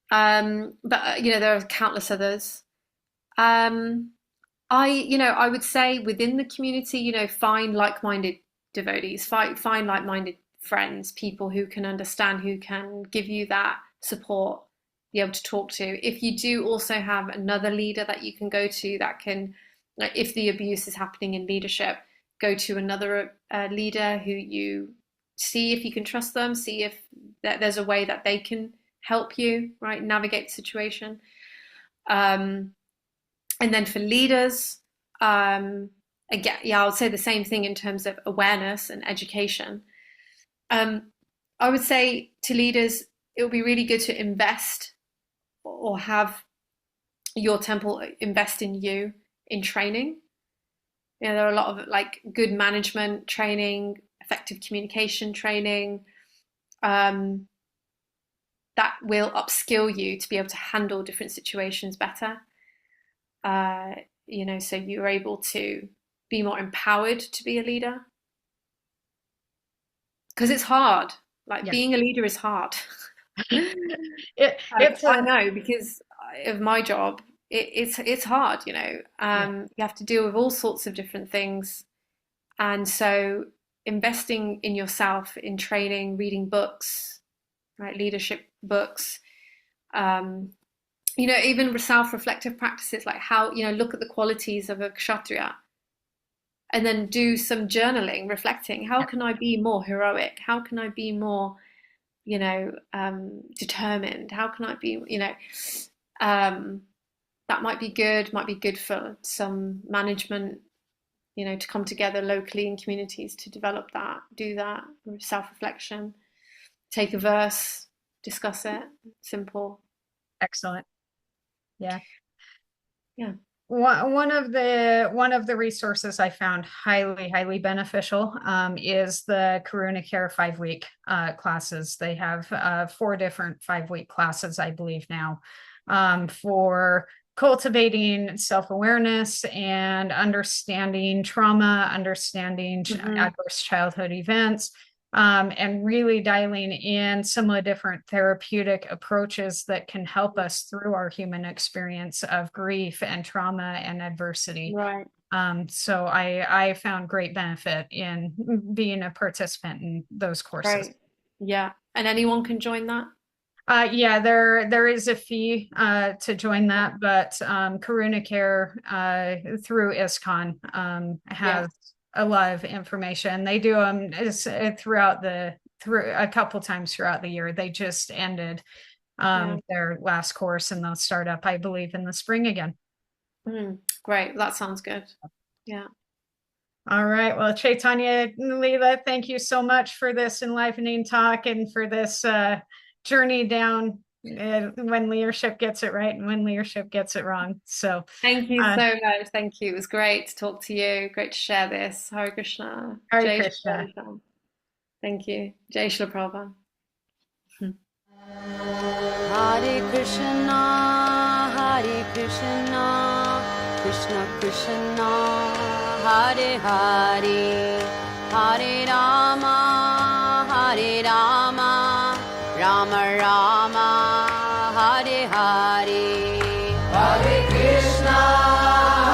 But you know, there are countless others. Um, I would say within the community, you know, find like-minded devotees, find like-minded friends, people who can understand, who can give you that support, be able to talk to. If you do also have another leader that you can go to that can, like, if the abuse is happening in leadership, go to another leader who you see if you can trust them, see if there's a way that they can help you, right, navigate the situation. Um, and then for leaders, again, yeah, I would say the same thing in terms of awareness and education. Um, I would say to leaders, it would be really good to invest or have your temple invest in you in training. You know, there are a lot of like good management training, effective communication training, um, that will upskill you to be able to handle different situations better. Uh, you know, so you're able to be more empowered to be a leader, because it's hard. Like Yeah. being a leader is hard. It's I a know because of my job. It's hard. You know, yeah. you have to deal with all sorts of different things, and so investing in yourself, in training, reading books, right, leadership books. Um, you know, even self-reflective practices like how, you know, look at the qualities of a kshatriya and then do some journaling, reflecting. How Yeah. can I be more heroic? How can I be more, you know, determined? How can I be, you know, um, that might be good for some management to come together locally in communities to develop that, do that, self-reflection, take a verse, discuss it. Simple. Excellent. Yeah. Yeah. One of the resources I found highly beneficial is the Karuna Care 5-week classes. They have 4 different 5-week classes, I believe now, for cultivating self-awareness and understanding trauma, understanding adverse childhood events, and really dialing in some of the different therapeutic approaches that can help us through our human experience of grief and trauma and adversity. Right. So I found great benefit in being a participant in those courses. Right. Yeah. And anyone can join that? Yeah, there is a fee to join that, but Karuna Care through ISKCON has a lot of information. They do them through a couple times throughout the year. They just ended their last course, and they'll start up, I believe, in the spring again. Great, that sounds good. Yeah. All right. Well, Chaitanya, Leela, thank you so much for this enlivening talk and for this journey down when leadership gets it right and when leadership gets it wrong. So thank you so much. Thank you. It was great to talk to you. Great to share this. Hare Krishna. Hare Krishna. Thank you. Jai Shri Prabhupada. Hare Krishna, Hare Krishna, Krishna Krishna, Hare Hare, Hare Rama, Hare Rama, Rama Rama, Hare Hare. Hare Krishna,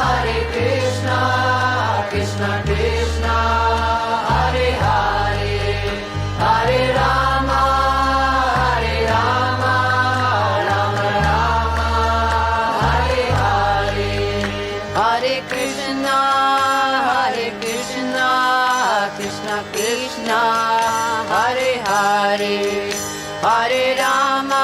Hare Krishna, Krishna Krishna, Hare Hare, Hare Rama, Hare Rama, Rama Rama, Hare Hare. Hare Krishna, Hare Krishna, Krishna Krishna, Hare Hare, Hare Rama,